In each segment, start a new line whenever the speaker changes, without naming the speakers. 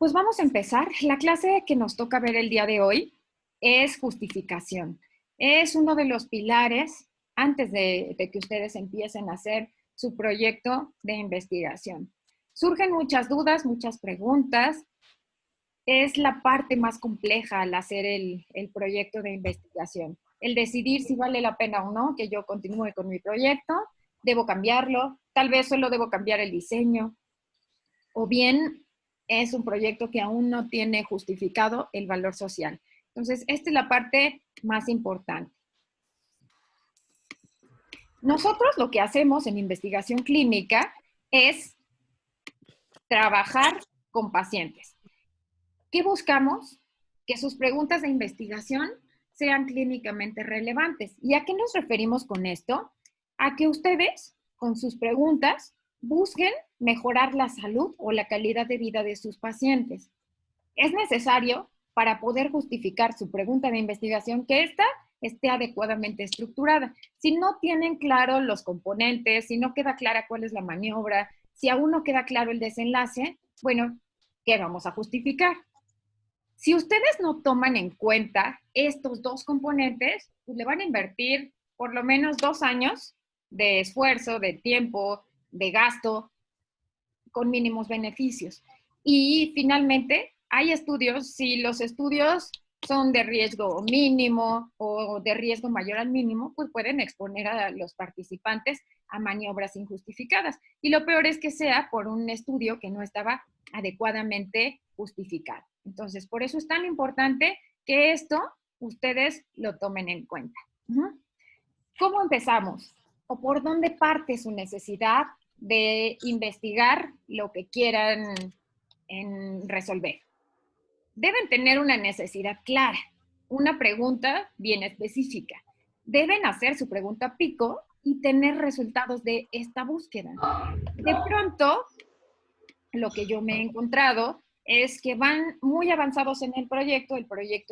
Pues vamos a empezar. La clase que nos toca ver el día de hoy es justificación. Es uno de los pilares antes de que ustedes empiecen a hacer su proyecto de investigación. Surgen muchas dudas, muchas preguntas. Es la parte más compleja al hacer el proyecto de investigación. El decidir si vale la pena o no que yo continúe con mi proyecto, debo cambiarlo, tal vez solo debo cambiar el diseño, o bien es un proyecto que aún no tiene justificado el valor social. Entonces, esta es la parte más importante. Nosotros lo que hacemos en investigación clínica es trabajar con pacientes. ¿Qué buscamos? Que sus preguntas de investigación sean clínicamente relevantes. ¿Y a qué nos referimos con esto? A que ustedes, con sus preguntas, busquen mejorar la salud o la calidad de vida de sus pacientes. Es necesario, para poder justificar su pregunta de investigación, que ésta esté adecuadamente estructurada. Si no tienen claro los componentes, si no queda clara cuál es la maniobra, si aún no queda claro el desenlace, bueno, ¿qué vamos a justificar? Si ustedes no toman en cuenta estos dos componentes, pues le van a invertir por lo menos 2 años de esfuerzo, de tiempo, de gasto, con mínimos beneficios. Y finalmente, hay estudios, si los estudios son de riesgo mínimo o de riesgo mayor al mínimo, pues pueden exponer a los participantes a maniobras injustificadas. Y lo peor es que sea por un estudio que no estaba adecuadamente justificado. Entonces, por eso es tan importante que esto ustedes lo tomen en cuenta. ¿Cómo empezamos? ¿O por dónde parte su necesidad de investigar lo que quieran resolver? Deben tener una necesidad clara, una pregunta bien específica. Deben hacer su pregunta pico y tener resultados de esta búsqueda. De pronto, lo que yo me he encontrado es que van muy avanzados en el proyecto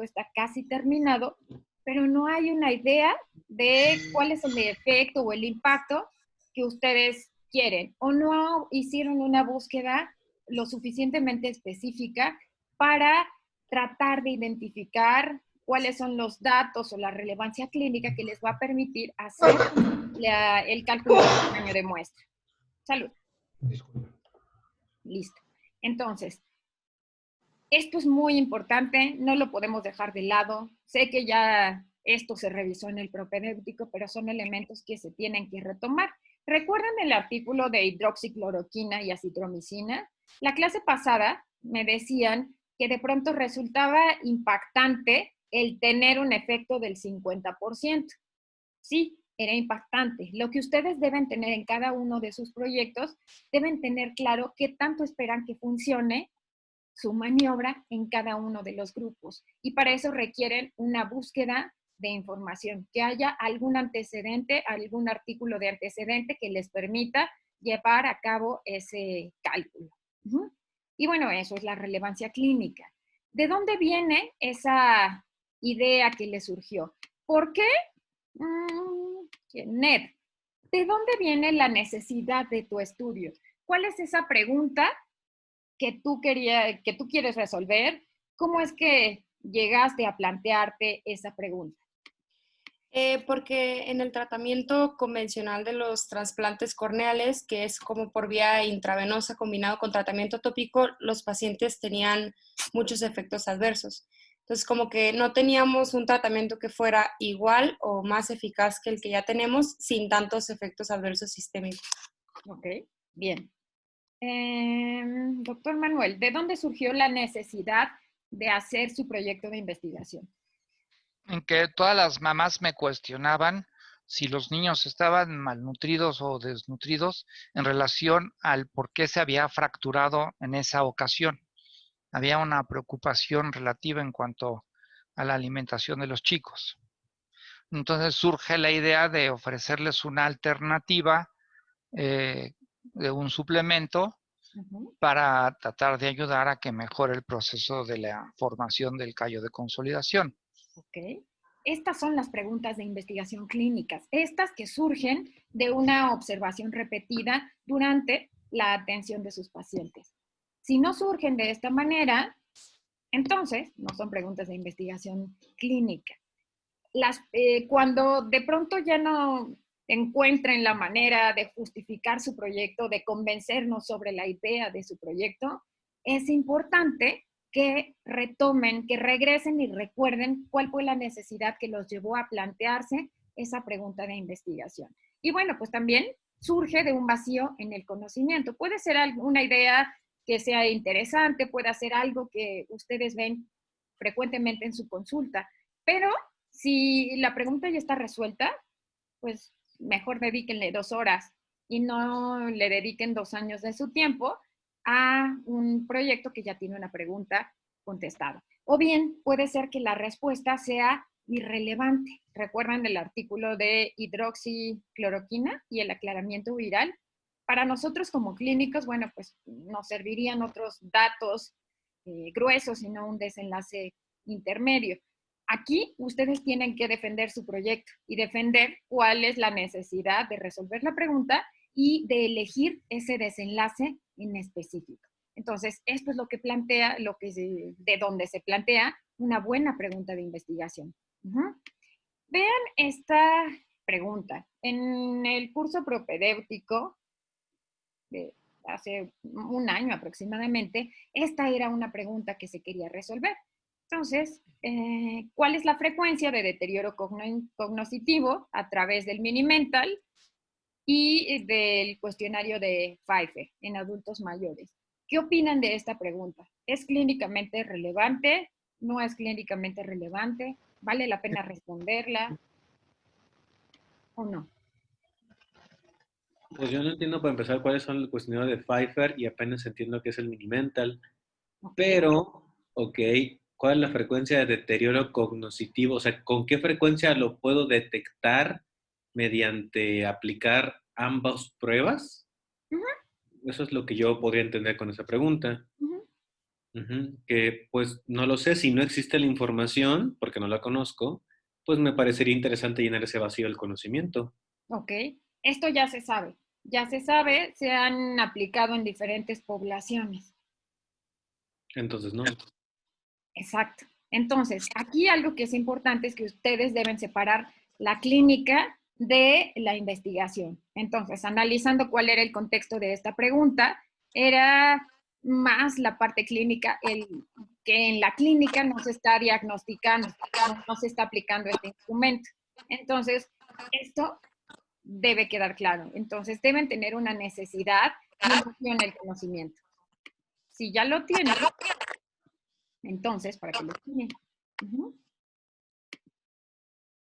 está casi terminado, pero no hay una idea de cuál es el efecto o el impacto que ustedes quieren, o no hicieron una búsqueda lo suficientemente específica para tratar de identificar cuáles son los datos o la relevancia clínica que les va a permitir hacer el cálculo del tamaño de muestra. Salud.
Disculpe.
Listo. Entonces, esto es muy importante, no lo podemos dejar de lado. Sé que ya esto se revisó en el propedéutico, pero son elementos que se tienen que retomar. ¿Recuerdan el artículo de hidroxicloroquina y acitromicina? La clase pasada me decían que de pronto resultaba impactante el tener un efecto del 50%. Sí, era impactante. Lo que ustedes deben tener en cada uno de sus proyectos, deben tener claro qué tanto esperan que funcione su maniobra en cada uno de los grupos. Y para eso requieren una búsqueda de información, que haya algún antecedente, algún artículo de antecedente que les permita llevar a cabo ese cálculo. Y bueno, eso es la relevancia clínica. ¿De dónde viene esa idea que les surgió? ¿Por qué? Ned, ¿de dónde viene la necesidad de tu estudio? ¿Cuál es esa pregunta que tú quieres resolver? ¿Cómo es que llegaste a plantearte esa pregunta?
Porque en el tratamiento convencional de los trasplantes corneales, que es como por vía intravenosa combinado con tratamiento tópico, los pacientes tenían muchos efectos adversos. Entonces, como que no teníamos un tratamiento que fuera igual o más eficaz que el que ya tenemos, sin tantos efectos adversos sistémicos.
Ok, bien. Doctor Manuel, ¿de dónde surgió la necesidad de hacer su proyecto de investigación?
En que todas las mamás me cuestionaban si los niños estaban malnutridos o desnutridos en relación al por qué se había fracturado en esa ocasión. Había una preocupación relativa en cuanto a la alimentación de los chicos. Entonces surge la idea de ofrecerles una alternativa de un suplemento para tratar de ayudar a que mejore el proceso de la formación del callo de consolidación.
Ok. Estas son las preguntas de investigación clínicas, estas que surgen de una observación repetida durante la atención de sus pacientes. Si no surgen de esta manera, entonces no son preguntas de investigación clínica. Cuando de pronto ya no encuentren la manera de justificar su proyecto, de convencernos sobre la idea de su proyecto, es importante que retomen, que regresen y recuerden cuál fue la necesidad que los llevó a plantearse esa pregunta de investigación. Y bueno, pues también surge de un vacío en el conocimiento. Puede ser una idea que sea interesante, puede ser algo que ustedes ven frecuentemente en su consulta, pero si la pregunta ya está resuelta, pues mejor dedíquenle 2 horas y no le dediquen 2 años de su tiempo a un proyecto que ya tiene una pregunta contestada. O bien puede ser que la respuesta sea irrelevante. ¿Recuerdan el artículo de hidroxicloroquina y el aclaramiento viral? Para nosotros como clínicos, bueno, pues nos servirían otros datos gruesos y no un desenlace intermedio. Aquí ustedes tienen que defender su proyecto y defender cuál es la necesidad de resolver la pregunta y de elegir ese desenlace en específico. Entonces, esto es lo que plantea, de donde se plantea una buena pregunta de investigación. Vean esta pregunta. En el curso propedéutico de hace un año aproximadamente, esta era una pregunta que se quería resolver. Entonces, ¿cuál es la frecuencia de deterioro cognitivo a través del Mini-Mental y del cuestionario de Pfeiffer en adultos mayores? ¿Qué opinan de esta pregunta? ¿Es clínicamente relevante? ¿No es clínicamente relevante? ¿Vale la pena responderla o no?
Pues yo no entiendo para empezar cuáles son el cuestionario de Pfeiffer y apenas entiendo qué es el Mini-Mental. Pero, ok, ¿cuál es la frecuencia de deterioro cognitivo? O sea, ¿con qué frecuencia lo puedo detectar mediante aplicar ambas pruebas? Eso es lo que yo podría entender con esa pregunta. Que pues no lo sé, si no existe la información, porque no la conozco, pues me parecería interesante llenar ese vacío del conocimiento.
Ok, esto ya se sabe, se han aplicado en diferentes poblaciones.
Entonces, no.
Exacto. Entonces, aquí algo que es importante es que ustedes deben separar la clínica de la investigación. Entonces, analizando cuál era el contexto de esta pregunta, era más la parte clínica, que en la clínica no se está diagnosticando, no se está aplicando este instrumento. Entonces, esto debe quedar claro. Entonces, deben tener una necesidad y un vacío en el conocimiento. Si ya lo tienen, entonces, para que lo tienen.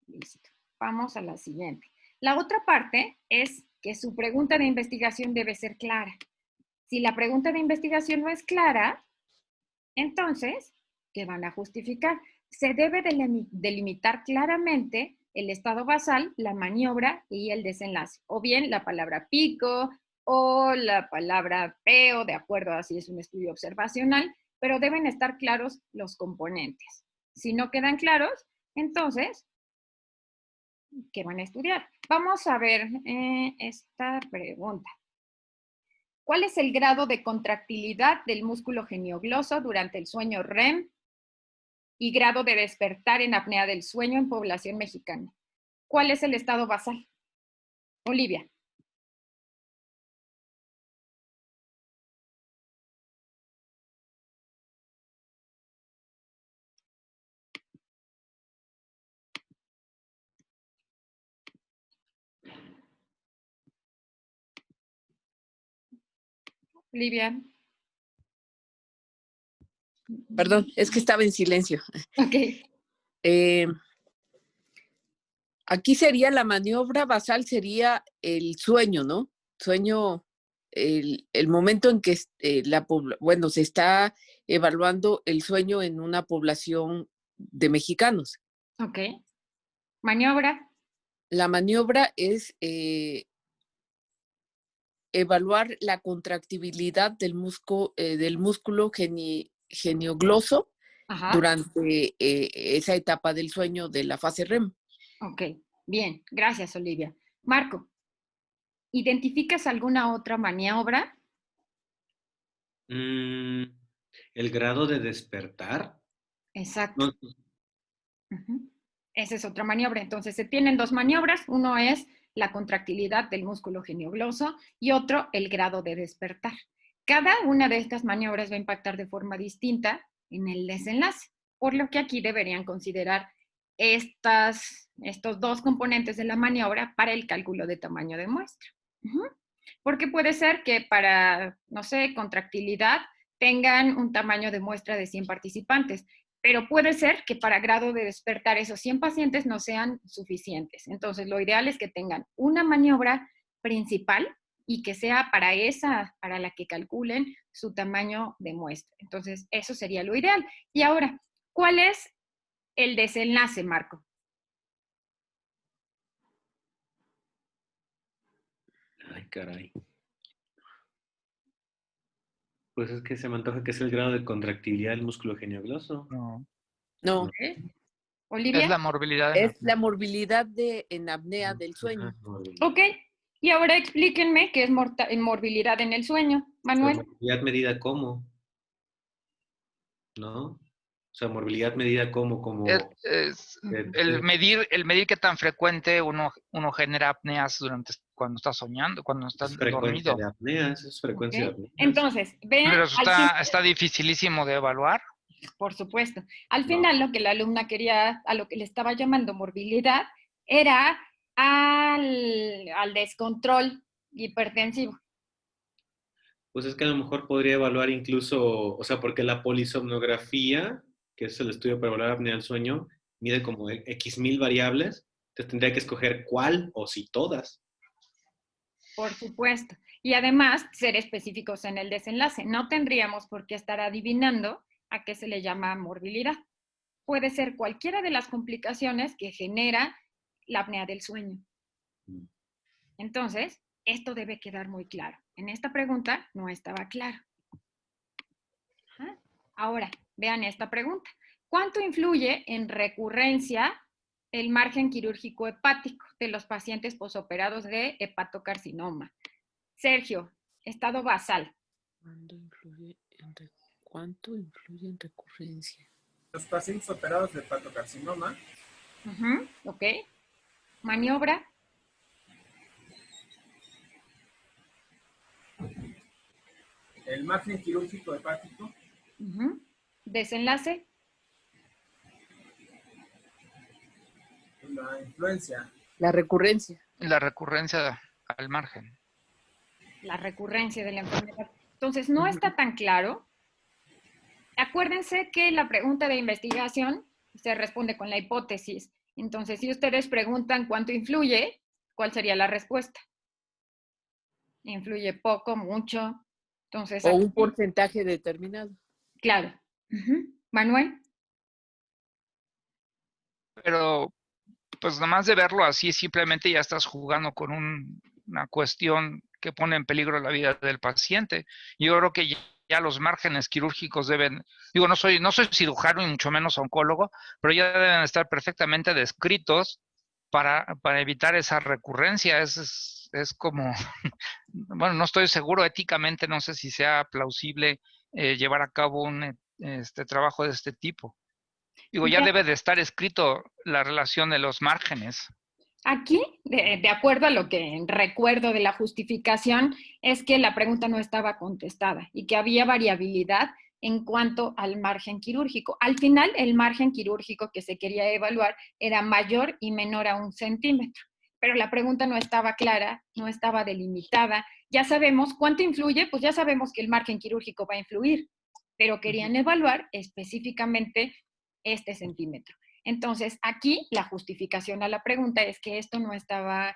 Listo. Vamos a la siguiente. La otra parte es que su pregunta de investigación debe ser clara. Si la pregunta de investigación no es clara, entonces, ¿qué van a justificar? Se debe delimitar claramente el estado basal, la maniobra y el desenlace. O bien la palabra pico o la palabra peo, de acuerdo a si es un estudio observacional, pero deben estar claros los componentes. Si no quedan claros, entonces, ¿qué van a estudiar? Vamos a ver esta pregunta. ¿Cuál es el grado de contractilidad del músculo geniogloso durante el sueño REM y grado de despertar en apnea del sueño en población mexicana? ¿Cuál es el estado basal? Olivia. Olivia.
Perdón, es que estaba en silencio.
Ok.
Aquí sería la maniobra basal, sería el sueño, ¿no? Sueño, el momento en que se está evaluando el sueño en una población de mexicanos.
Ok. Maniobra.
La maniobra es evaluar la contractibilidad del músculo geniogloso durante esa etapa del sueño de la fase REM.
Ok, bien, gracias Olivia. Marco, ¿identificas alguna otra maniobra?
Mm, el grado de despertar.
Exacto.
No,
Ujú. Esa es otra maniobra. Entonces, se tienen dos maniobras. Uno es la contractilidad del músculo geniogloso y otro el grado de despertar. Cada una de estas maniobras va a impactar de forma distinta en el desenlace, por lo que aquí deberían considerar estos dos componentes de la maniobra para el cálculo de tamaño de muestra. Ujú. Porque puede ser que para, no sé, contractilidad tengan un tamaño de muestra de 100 participantes, pero puede ser que para grado de despertar esos 100 pacientes no sean suficientes. Entonces, lo ideal es que tengan una maniobra principal y que sea para esa, para la que calculen su tamaño de muestra. Entonces, eso sería lo ideal. Y ahora, ¿cuál es el desenlace, Marco?
ay, caray. Pues es que se me antoja que es el grado de contractilidad del músculo geniogloso.
No.
No,
¿Okay?
Es
Olivia.
la morbilidad en
es la
apnea.
morbilidad en apnea del sueño.
Ajá, morbilidad.
Ok. Y ahora explíquenme qué es morbilidad en el sueño,
Pues
Manuel.
morbilidad medida como, ¿no? O sea, morbilidad medida
Es
de-
el medir qué tan frecuente uno genera apneas cuando está soñando, cuando está
es frecuencia
dormido.
de apnea, eso es frecuencia de
Ok.
apneas.
Entonces, vean,
Pero eso
al final,
está dificilísimo de evaluar.
por supuesto, al
No.
final lo que la alumna quería, a lo que le estaba llamando morbilidad, era al descontrol hipertensivo.
Pues es que a lo mejor podría evaluar incluso, o sea, porque la polisomnografía, que es el estudio para evaluar apnea del sueño, mide como X mil variables, entonces tendría que escoger cuál o si todas.
Por supuesto. Y además, ser específicos en el desenlace. No tendríamos por qué estar adivinando a qué se le llama morbilidad. Puede ser cualquiera de las complicaciones que genera la apnea del sueño. Entonces, esto debe quedar muy claro. En esta pregunta no estaba claro. Ajá. Ahora, vean esta pregunta. ¿Cuánto influye en recurrencia el margen quirúrgico hepático de los pacientes posoperados de hepatocarcinoma? Sergio, estado basal.
¿Cuánto influye en recurrencia?
Los pacientes operados de hepatocarcinoma,
Ok. Maniobra.
el margen quirúrgico hepático,
Desenlace.
la influencia,
La recurrencia.
La recurrencia al margen.
La recurrencia de la enfermedad. Entonces, no está tan claro. Acuérdense que la pregunta de investigación se responde con la hipótesis. Entonces, si ustedes preguntan cuánto influye, ¿cuál sería la respuesta? Influye poco, mucho. Entonces,
O
aquí,
un porcentaje determinado.
claro. Manuel.
Pero pues nomás de verlo así, simplemente ya estás jugando con una cuestión que pone en peligro la vida del paciente. Yo creo que ya los márgenes quirúrgicos deben, digo, no soy cirujano y mucho menos oncólogo, pero ya deben estar perfectamente descritos para evitar esa recurrencia. Es como, bueno, no estoy seguro éticamente, no sé si sea plausible llevar a cabo un trabajo de este tipo. Digo, ya debe de estar escrito la relación de los márgenes.
Aquí, de acuerdo a lo que recuerdo de la justificación, es que la pregunta no estaba contestada y que había variabilidad en cuanto al margen quirúrgico. Al final, el margen quirúrgico que se quería evaluar era mayor y menor a 1 centímetro, pero la pregunta no estaba clara, no estaba delimitada. Ya sabemos cuánto influye, pues ya sabemos que el margen quirúrgico va a influir, pero querían evaluar específicamente este centímetro. Entonces, aquí la justificación a la pregunta es que esto no estaba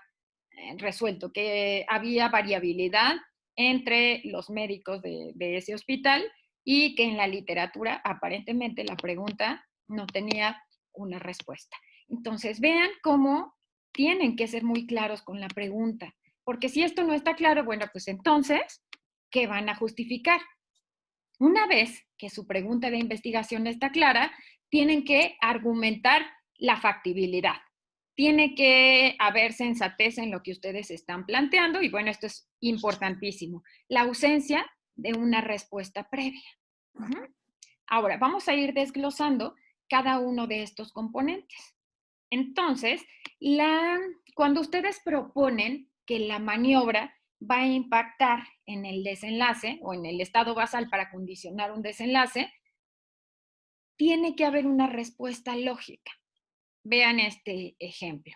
resuelto, que había variabilidad entre los médicos de ese hospital y que en la literatura aparentemente la pregunta no tenía una respuesta. Entonces, vean cómo tienen que ser muy claros con la pregunta, porque si esto no está claro, bueno, pues entonces, ¿qué van a justificar? Una vez que su pregunta de investigación está clara, tienen que argumentar la factibilidad. Tiene que haber sensatez en lo que ustedes están planteando y bueno, esto es importantísimo. La ausencia de una respuesta previa. Ahora, vamos a ir desglosando cada uno de estos componentes. Entonces, cuando ustedes proponen que la maniobra va a impactar en el desenlace o en el estado basal para condicionar un desenlace, tiene que haber una respuesta lógica. Vean este ejemplo.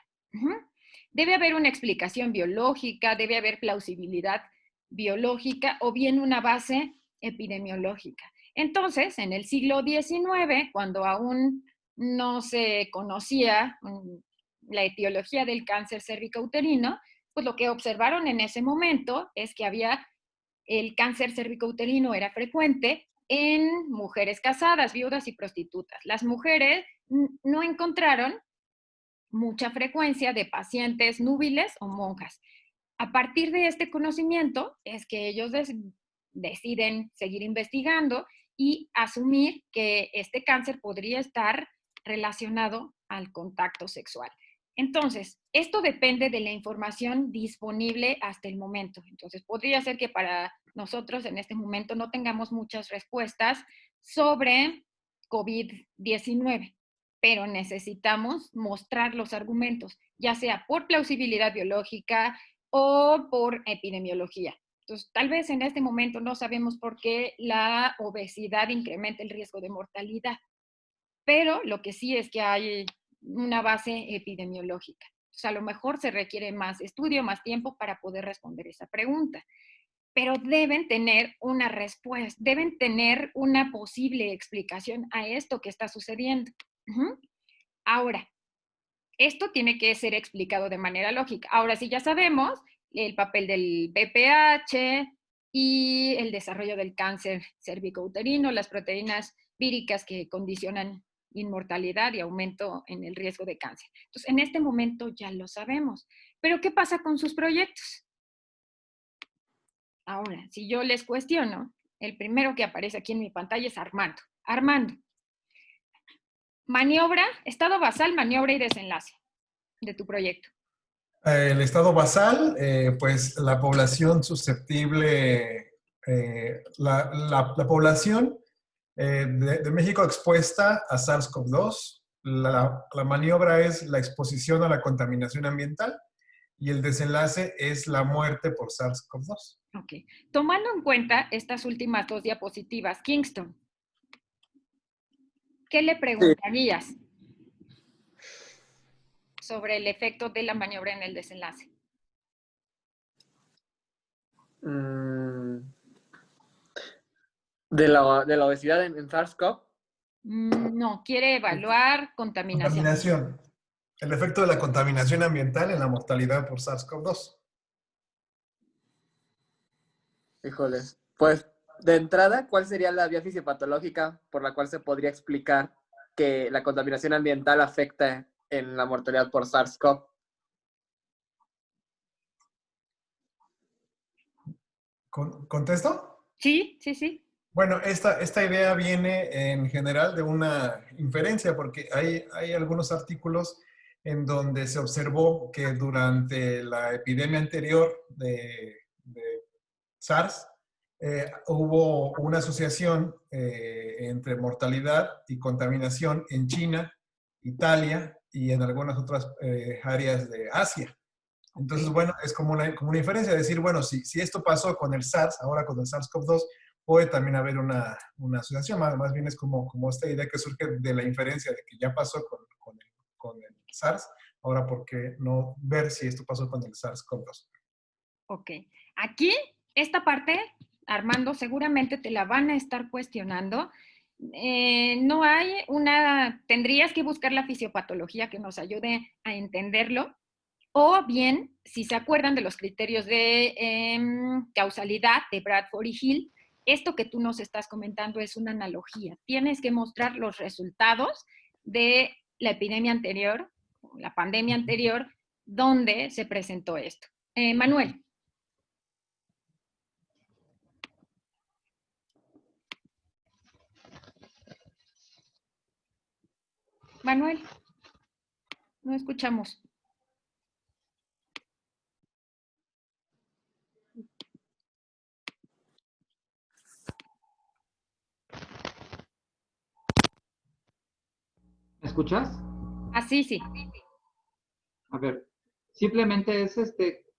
Debe haber una explicación biológica, debe haber plausibilidad biológica o bien una base epidemiológica. Entonces, en el siglo XIX, cuando aún no se conocía la etiología del cáncer cervicouterino, pues lo que observaron en ese momento es que el cáncer cervicouterino era frecuente en mujeres casadas, viudas y prostitutas. Las mujeres no encontraron mucha frecuencia de pacientes núbiles o monjas. A partir de este conocimiento es que ellos deciden seguir investigando y asumir que este cáncer podría estar relacionado al contacto sexual. Entonces, esto depende de la información disponible hasta el momento. Entonces, podría ser que para nosotros en este momento no tengamos muchas respuestas sobre COVID-19, pero necesitamos mostrar los argumentos, ya sea por plausibilidad biológica o por epidemiología. Entonces, tal vez en este momento no sabemos por qué la obesidad incrementa el riesgo de mortalidad, pero lo que sí es que hay una base epidemiológica. O sea, a lo mejor se requiere más estudio, más tiempo para poder responder esa pregunta, pero deben tener una respuesta, deben tener una posible explicación a esto que está sucediendo. Ahora, esto tiene que ser explicado de manera lógica. Ahora, sí ya sabemos el papel del BPH y el desarrollo del cáncer cervicouterino, las proteínas víricas que condicionan inmortalidad y aumento en el riesgo de cáncer. Entonces, en este momento ya lo sabemos. Pero, ¿qué pasa con sus proyectos? Ahora, si yo les cuestiono, el primero que aparece aquí en mi pantalla es Armando. Armando, maniobra, estado basal, maniobra y desenlace de tu proyecto.
El estado basal, pues la población susceptible, la población de México expuesta a SARS-CoV-2. La maniobra es la exposición a la contaminación ambiental y el desenlace es la muerte por SARS-CoV-2.
Ok. Tomando en cuenta estas últimas dos diapositivas, Kingston, ¿qué le preguntarías sobre el efecto de la maniobra en el desenlace?
De la obesidad en SARS-CoV.
No, quiere evaluar contaminación.
Contaminación. El efecto de la contaminación ambiental en la mortalidad por SARS-CoV-2.
Híjole. Pues, de entrada, ¿cuál sería la vía fisiopatológica por la cual se podría explicar que la contaminación ambiental afecta en la mortalidad por SARS-CoV?
¿Contesto?
Sí, sí, sí.
Bueno, esta idea viene en general de una inferencia, porque hay algunos artículos en donde se observó que durante la epidemia anterior de SARS, hubo una asociación entre mortalidad y contaminación en China, Italia y en algunas otras áreas de Asia. Entonces, bueno, es como una inferencia, decir, bueno, si esto pasó con el SARS, ahora con el SARS-CoV-2, puede también haber una asociación, más bien es como esta idea que surge de la inferencia de que ya pasó con el SARS, ahora ¿por qué no ver si esto pasó con el SARS-CoV-2?
Ok. Aquí, esta parte, Armando, seguramente te la van a estar cuestionando. No hay tendrías que buscar la fisiopatología que nos ayude a entenderlo, o bien, si se acuerdan de los criterios de causalidad de Bradford y Hill, esto que tú nos estás comentando es una analogía. Tienes que mostrar los resultados de la epidemia anterior, la pandemia anterior, donde se presentó esto. Manuel. Manuel, no escuchamos.
¿Me escuchas?
Así sí.
A ver, simplemente es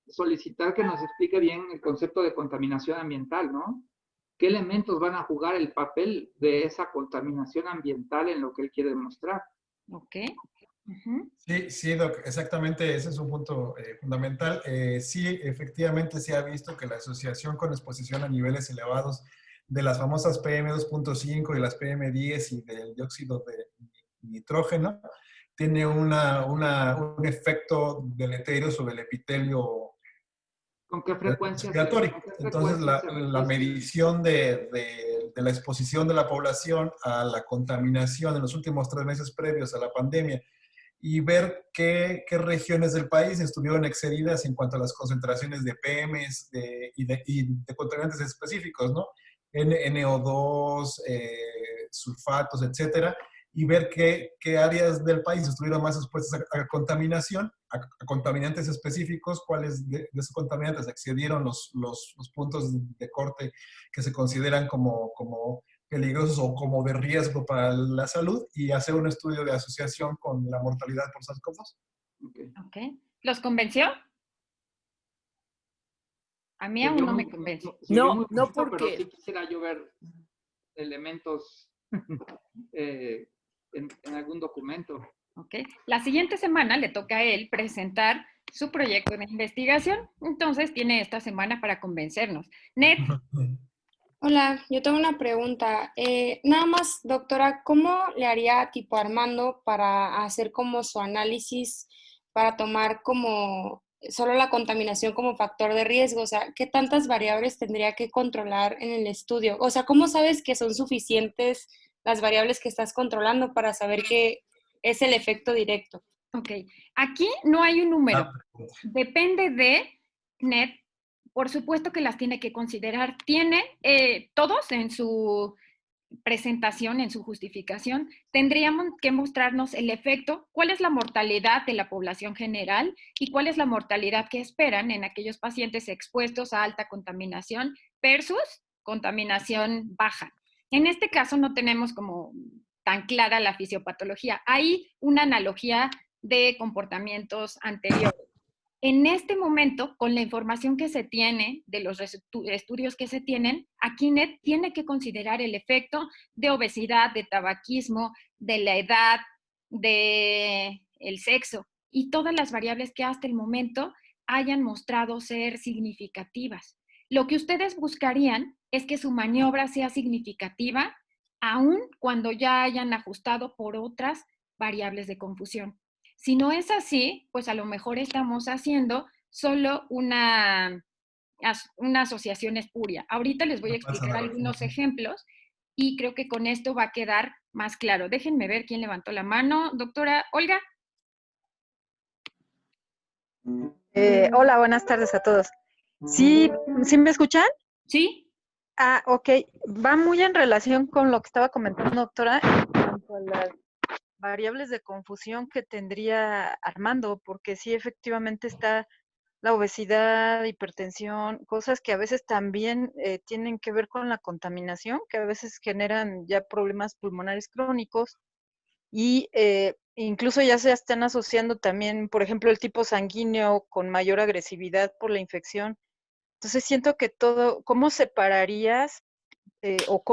solicitar que nos explique bien el concepto de contaminación ambiental, ¿no? ¿Qué elementos van a jugar el papel de esa contaminación ambiental en lo que él quiere demostrar?
Ok. Ujú.
Sí, sí, Doc, exactamente, ese es un punto fundamental. Sí, efectivamente se ha visto que la asociación con exposición a niveles elevados de las famosas PM2.5 y las PM10 y del dióxido de nitrógeno tiene un efecto deleterio sobre el epitelio
¿Con qué frecuencia
respiratorio.
con qué
Entonces,
frecuencia se
la
registra?
medición de la exposición de la población a la contaminación en los últimos 3 meses previos a la pandemia y ver qué regiones del país estuvieron excedidas en cuanto a las concentraciones de PMs y de contaminantes específicos, ¿no? NO2, sulfatos, etcétera, y ver qué áreas del país estuvieron más expuestas a contaminación, a contaminantes específicos, cuáles de esos contaminantes excedieron los puntos de corte que se consideran como peligrosos o como de riesgo para la salud y hacer un estudio de asociación con la mortalidad por SARS-CoV-2.
Okay.
Ok. ¿Los convenció? A mí
Pues
aún
yo
no me
muy,
convence.
se oyó
No,
muy
no
bonito, pero
porque
sí quisiera yo ver elementos en algún documento.
Ok. La siguiente semana le toca a él presentar su proyecto de investigación. Entonces tiene esta semana para convencernos. Ned,
Hola, yo tengo una pregunta. Nada más, doctora, ¿cómo le haría tipo Armando para hacer como su análisis, para tomar como solo la contaminación como factor de riesgo? O sea, ¿qué tantas variables tendría que controlar en el estudio? O sea, ¿cómo sabes que son suficientes las variables que estás controlando para saber que es el efecto directo?
ok. Aquí no hay un número.
Ah, pregunta.
Depende de Ned. Por supuesto que las tiene que considerar. Tiene todos en su presentación, en su justificación, tendríamos que mostrarnos el efecto, cuál es la mortalidad de la población general y cuál es la mortalidad que esperan en aquellos pacientes expuestos a alta contaminación versus contaminación baja. En este caso no tenemos como tan clara la fisiopatología. Hay una analogía de comportamientos anteriores. En este momento, con la información que se tiene, de los estudios que se tienen, Akinet tiene que considerar el efecto de obesidad, de tabaquismo, de la edad, de el sexo y todas las variables que hasta el momento hayan mostrado ser significativas. Lo que ustedes buscarían es que su maniobra sea significativa, aun cuando ya hayan ajustado por otras variables de confusión. Si no es así, pues a lo mejor estamos haciendo solo una asociación espuria. Ahorita les voy a
No pasa
explicar
nada.
algunos ejemplos y creo que con esto va a quedar más claro. Déjenme ver quién levantó la mano. Doctora Olga.
Hola, buenas tardes a todos. ¿Sí, ¿sí me escuchan?
¿Sí?
Ah, ok. Va muy en relación con lo que estaba comentando, doctora, en cuanto a las variables de confusión que tendría Armando, porque sí, efectivamente está la obesidad, hipertensión, cosas que a veces también tienen que ver con la contaminación, que a veces generan ya problemas pulmonares crónicos y incluso ya se están asociando también, por ejemplo, el tipo sanguíneo con mayor agresividad por la infección. Entonces siento que todo, ¿cómo separarías o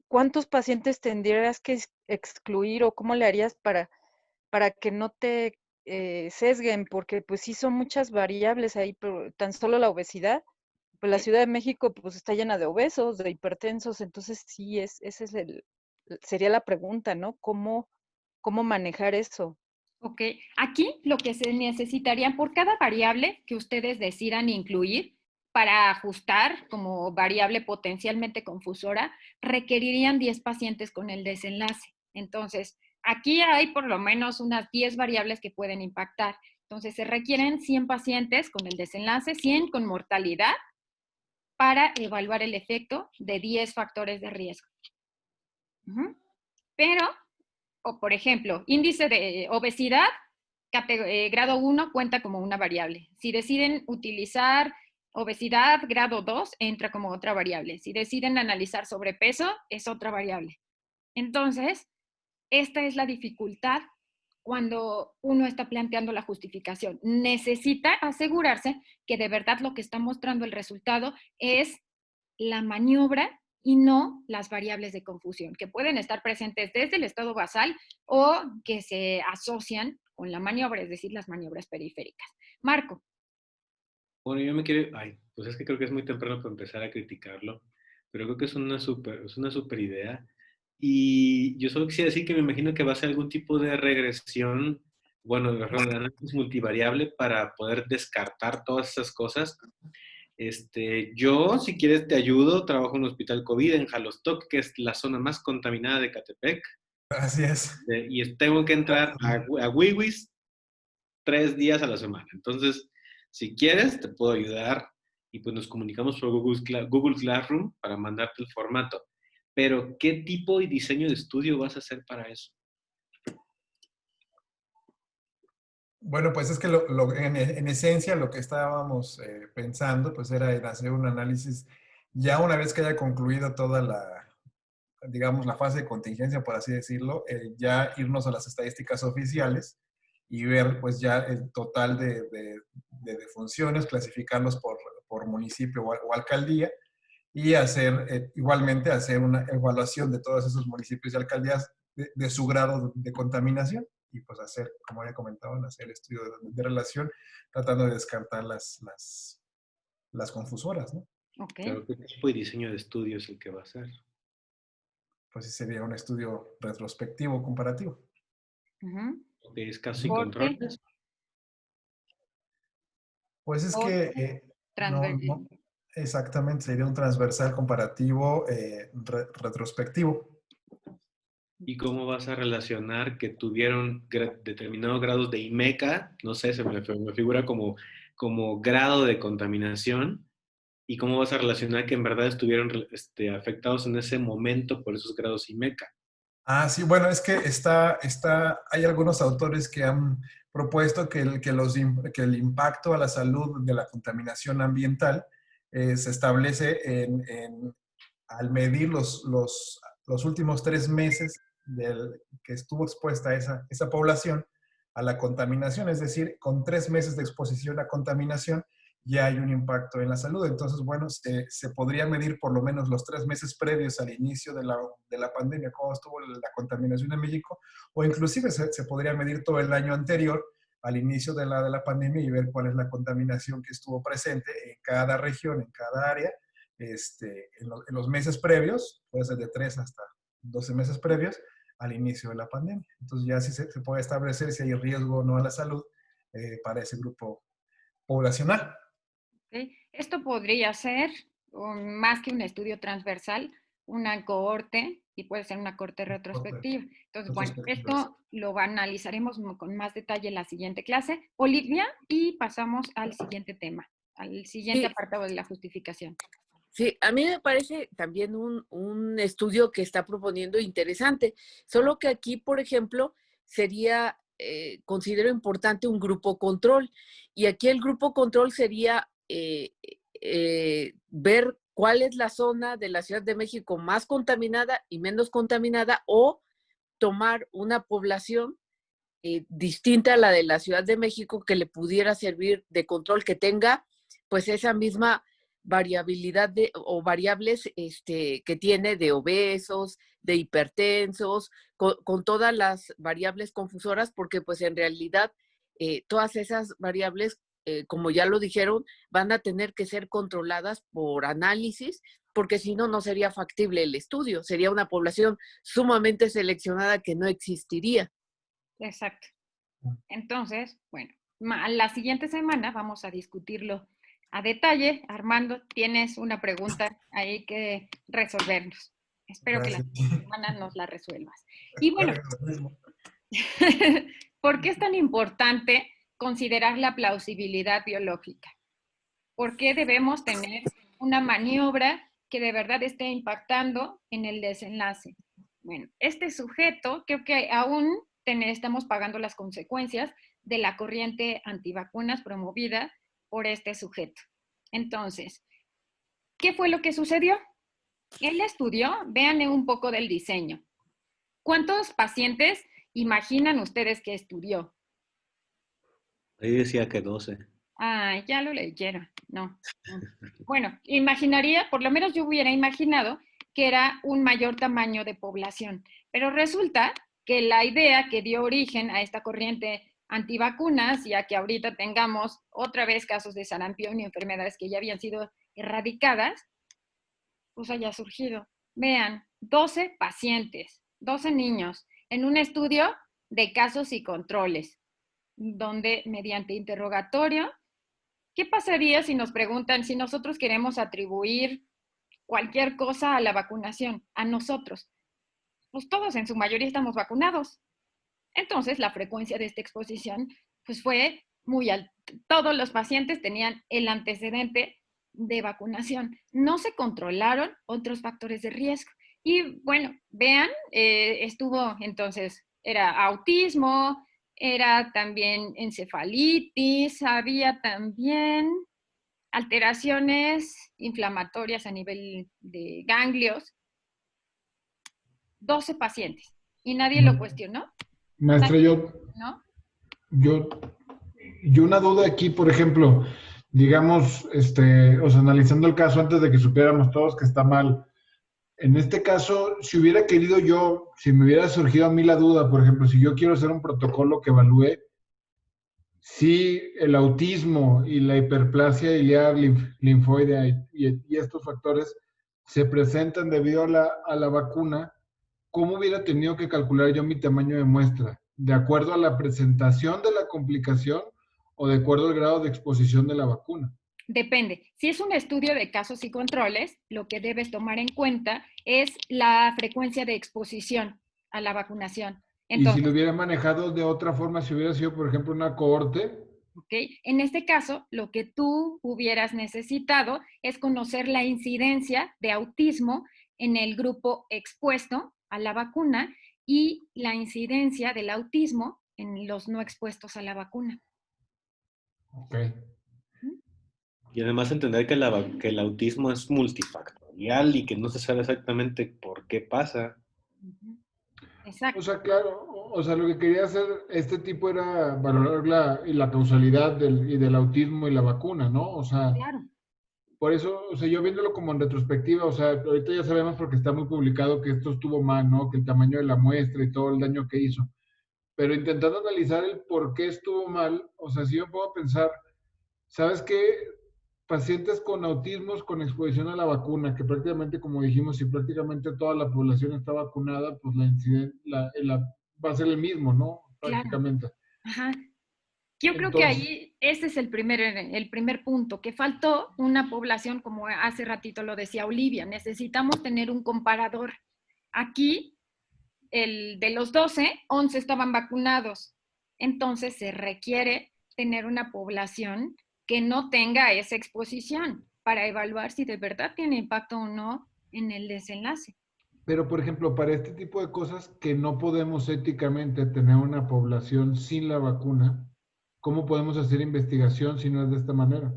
cuántos pacientes tendrías que excluir o cómo le harías para que no te sesguen? Porque pues sí son muchas variables ahí, pero tan solo la obesidad, pues la Ciudad de México pues está llena de obesos, de hipertensos, entonces sí, ese es sería la pregunta, ¿no? ¿Cómo manejar eso?
Ok. Aquí lo que se necesitaría por cada variable que ustedes decidan incluir para ajustar como variable potencialmente confusora, requerirían 10 pacientes con el desenlace. Entonces, aquí hay por lo menos unas 10 variables que pueden impactar. Entonces, se requieren 100 pacientes con el desenlace, 100 con mortalidad, para evaluar el efecto de 10 factores de riesgo. Pero, o por ejemplo, índice de obesidad, grado 1 cuenta como una variable. Si deciden utilizar obesidad grado 2, entra como otra variable. Si deciden analizar sobrepeso, es otra variable. Entonces, esta es la dificultad cuando uno está planteando la justificación. Necesita asegurarse que de verdad lo que está mostrando el resultado es la maniobra y no las variables de confusión, que pueden estar presentes desde el estado basal o que se asocian con la maniobra, es decir, las maniobras periféricas. Marco.
Bueno, yo me quiero, pues es que creo que es muy temprano para empezar a criticarlo, pero creo que es una super idea. Y yo solo quisiera decir que me imagino que va a ser algún tipo de regresión, bueno, de análisis multivariable para poder descartar todas esas cosas. Yo, si quieres, te ayudo. Trabajo en un hospital COVID en Jalostoc, que es la zona más contaminada de Catepec.
Así es.
Y tengo que entrar a Wiwis 3 días a la semana. Entonces, si quieres, te puedo ayudar y pues nos comunicamos por Google Classroom para mandarte el formato. Pero, ¿qué tipo y diseño de estudio vas a hacer para eso?
Bueno, pues es que en esencia lo que estábamos pensando pues era en hacer un análisis ya una vez que haya concluido toda digamos, la fase de contingencia, por así decirlo, ya irnos a las estadísticas oficiales y ver pues ya el total de defunciones, clasificarlos por municipio o alcaldía y igualmente hacer una evaluación de todos esos municipios y alcaldías de su grado de contaminación y pues hacer, como ya comentaban, hacer el estudio de relación tratando de descartar las confusoras, ¿no?
Okay.
Pero ¿qué tipo de diseño de estudio es el que va a hacer?
Pues sí sería un estudio retrospectivo comparativo.
Okay, ¿es casos y controles?
Pues es que no, exactamente, sería un transversal comparativo retrospectivo.
¿Y cómo vas a relacionar que tuvieron determinados grados de IMECA? No sé, se me figura como grado de contaminación. ¿Y cómo vas a relacionar que en verdad estuvieron afectados en ese momento por esos grados IMECA?
Ah, sí, bueno, es que hay algunos autores que han propuesto que el impacto a la salud de la contaminación ambiental se establece al medir los últimos 3 meses que estuvo expuesta esa población a la contaminación, es decir, con 3 meses de exposición a contaminación ya hay un impacto en la salud. Entonces, bueno, se podría medir por lo menos los 3 meses previos al inicio de la pandemia, cómo estuvo la contaminación en México, o inclusive se podría medir todo el año anterior al inicio de la pandemia y ver cuál es la contaminación que estuvo presente en cada región, en cada área, en los meses previos, puede ser de 3 hasta 12 meses previos al inicio de la pandemia. Entonces ya sí se puede establecer si hay riesgo o no a la salud para ese grupo poblacional.
Okay. Esto podría ser, más que un estudio transversal, una cohorte, y puede ser una cohorte retrospectiva. Entonces, bueno, esto lo analizaremos con más detalle en la siguiente clase. Olivia, y pasamos al siguiente tema, al siguiente apartado de la justificación.
Sí, a mí me parece también un estudio que está proponiendo interesante, solo que aquí, por ejemplo, sería, considero importante un grupo control, y aquí el grupo control sería ver cuál es la zona de la Ciudad de México más contaminada y menos contaminada, o tomar una población distinta a la de la Ciudad de México que le pudiera servir de control, que tenga pues esa misma variabilidad o variables que tiene de obesos, de hipertensos, con todas las variables confusoras, porque pues en realidad todas esas variables, como ya lo dijeron, van a tener que ser controladas por análisis, porque si no, no sería factible el estudio, sería una población sumamente seleccionada que no existiría.
Exacto. Entonces, bueno, la siguiente semana vamos a discutirlo a detalle. Armando, tienes una pregunta ahí que resolvernos. Espero que la siguiente semana nos la resuelvas. Y bueno, ¿por qué es tan importante considerar la plausibilidad biológica? ¿Por qué debemos tener una maniobra que de verdad esté impactando en el desenlace? Bueno, este sujeto, creo que aún estamos pagando las consecuencias de la corriente antivacunas promovida por este sujeto. Entonces, ¿qué fue lo que sucedió? El estudio, vean un poco del diseño. ¿Cuántos pacientes imaginan ustedes que estudió?
Ahí decía que 12.
Ah, ya lo leyeron. No. Bueno, imaginaría, por lo menos yo hubiera imaginado que era un mayor tamaño de población. Pero resulta que la idea que dio origen a esta corriente antivacunas, ya que ahorita tengamos otra vez casos de sarampión y enfermedades que ya habían sido erradicadas, pues haya surgido. Vean, 12 pacientes, 12 niños, en un estudio de casos y controles, donde mediante interrogatorio, ¿qué pasaría si nos preguntan si nosotros queremos atribuir cualquier cosa a la vacunación, a nosotros? Pues todos en su mayoría estamos vacunados. Entonces la frecuencia de esta exposición pues fue muy alta. Todos los pacientes tenían el antecedente de vacunación. No se controlaron otros factores de riesgo. Y bueno, vean, estuvo entonces, era autismo, era también encefalitis, había también alteraciones inflamatorias a nivel de ganglios. 12 pacientes. Y nadie lo cuestionó.
Maestra,
¿No?
yo una duda aquí, por ejemplo, digamos, o sea, analizando el caso antes de que supiéramos todos que está mal. En este caso, si hubiera querido yo, si me hubiera surgido a mí la duda, por ejemplo, si yo quiero hacer un protocolo que evalúe si el autismo y la hiperplasia iliar linfoidea y estos factores se presentan debido a la vacuna, ¿cómo hubiera tenido que calcular yo mi tamaño de muestra? ¿De acuerdo a la presentación de la complicación o de acuerdo al grado de exposición de la vacuna?
Depende. Si es un estudio de casos y controles, lo que debes tomar en cuenta es la frecuencia de exposición a la vacunación. Entonces,
y si lo hubiera manejado de otra forma, si hubiera sido, por ejemplo, una cohorte.
¿ok? En este caso, lo que tú hubieras necesitado es conocer la incidencia de autismo en el grupo expuesto a la vacuna y la incidencia del autismo en los no expuestos a la vacuna.
Ok.
Y además entender que el autismo es multifactorial y que no se sabe exactamente por qué pasa.
Exacto.
O sea, claro, o sea, lo que quería hacer este tipo era valorar la causalidad del autismo y la vacuna, ¿no? O sea,
claro.
Por eso, o sea, yo viéndolo como en retrospectiva, o sea, ahorita ya sabemos porque está muy publicado que esto estuvo mal, ¿no? Que el tamaño de la muestra y todo el daño que hizo. Pero intentando analizar el por qué estuvo mal, o sea, si yo puedo pensar, ¿sabes qué? Pacientes con autismos con exposición a la vacuna, que prácticamente, como dijimos, si prácticamente toda la población está vacunada, pues va a ser el mismo, ¿no? Prácticamente.
Claro. Ajá. Yo creo que ahí ese es el primer punto, que faltó una población, como hace ratito lo decía Olivia, necesitamos tener un comparador. Aquí, de los 12, 11 estaban vacunados. Entonces se requiere tener una población que no tenga esa exposición para evaluar si de verdad tiene impacto o no en el desenlace.
Pero, por ejemplo, para este tipo de cosas que no podemos éticamente tener una población sin la vacuna, ¿cómo podemos hacer investigación si no es de esta manera?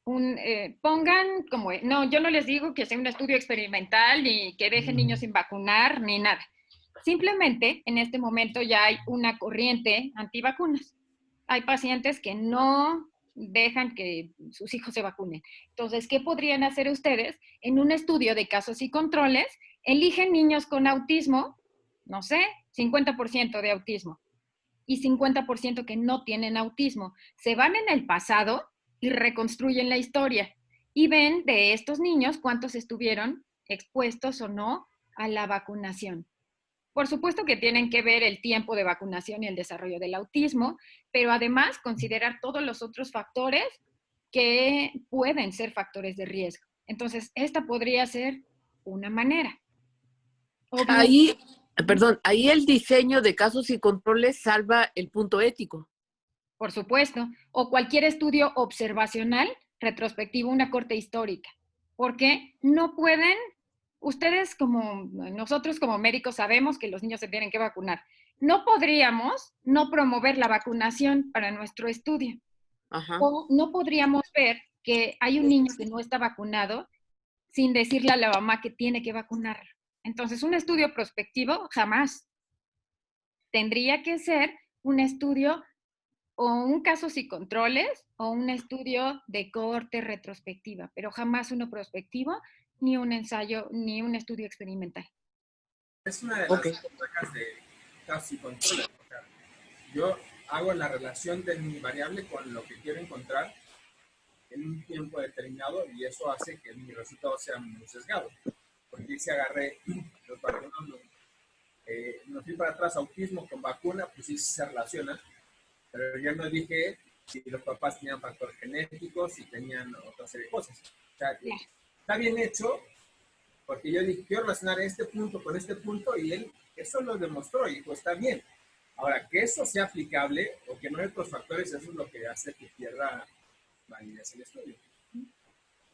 Pongan como, no, yo no les digo que sea un estudio experimental ni que dejen niños sin vacunar ni nada. Simplemente en este momento ya hay una corriente antivacunas. Hay pacientes que no dejan que sus hijos se vacunen. Entonces, ¿qué podrían hacer ustedes? En un estudio de casos y controles, eligen niños con autismo, no sé, 50% de autismo y 50% que no tienen autismo. Se van en el pasado y reconstruyen la historia y ven de estos niños cuántos estuvieron expuestos o no a la vacunación. Por supuesto que tienen que ver el tiempo de vacunación y el desarrollo del autismo, pero además considerar todos los otros factores que pueden ser factores de riesgo. Entonces, esta podría ser una manera.
Ahí el diseño de casos y controles salva el punto ético.
Por supuesto. O cualquier estudio observacional, retrospectivo, una corte histórica. Porque no pueden... Ustedes nosotros como médicos sabemos que los niños se tienen que vacunar. No podríamos no promover la vacunación para nuestro estudio.
Ajá.
O no podríamos ver que hay un niño que no está vacunado sin decirle a la mamá que tiene que vacunarlo. Entonces, un estudio prospectivo jamás. tendría que ser un estudio o un casos y controles o un estudio de cohorte retrospectiva, pero jamás uno prospectivo, ni un ensayo, ni un estudio experimental.
Es una de las ventajas de casos y controles. O sea, yo hago la relación de mi variable con lo que quiero encontrar en un tiempo determinado y eso hace que mi resultado sea muy sesgado. Porque si agarré los vacunos, me fui para atrás, autismo con vacuna, pues sí se relaciona, pero ya no dije si los papás tenían factores genéticos, si tenían otra serie de cosas. O sea, está bien hecho, porque yo dije, quiero relacionar este punto con este punto y él eso lo demostró y pues está bien. Ahora, que eso sea aplicable o que no hay otros factores, eso es lo que hace que pierda validez el estudio.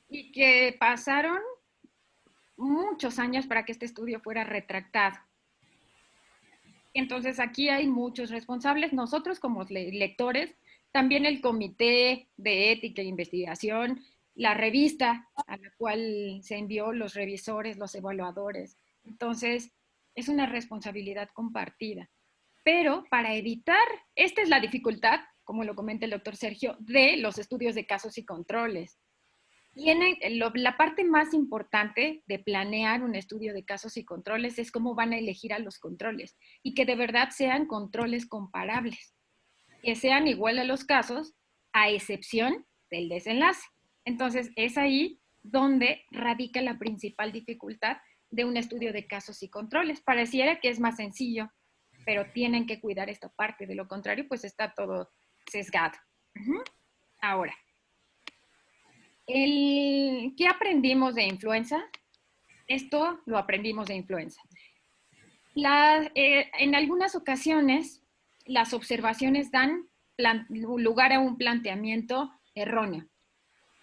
Y que pasaron muchos años para que este estudio fuera retractado. Entonces aquí hay muchos responsables, nosotros como lectores, también el Comité de Ética e Investigación, la revista a la cual se envió los revisores, los evaluadores. Entonces, es una responsabilidad compartida. Pero para evitar, esta es la dificultad, como lo comenta el doctor Sergio, de los estudios de casos y controles. La parte más importante de planear un estudio de casos y controles es cómo van a elegir a los controles y que de verdad sean controles comparables, que sean igual a los casos, a excepción del desenlace. Entonces, es ahí donde radica la principal dificultad de un estudio de casos y controles. Pareciera que es más sencillo, pero tienen que cuidar esta parte. De lo contrario, pues está todo sesgado. Ahora, ¿qué aprendimos de influenza? Esto lo aprendimos de influenza. En algunas ocasiones, las observaciones dan lugar a un planteamiento erróneo.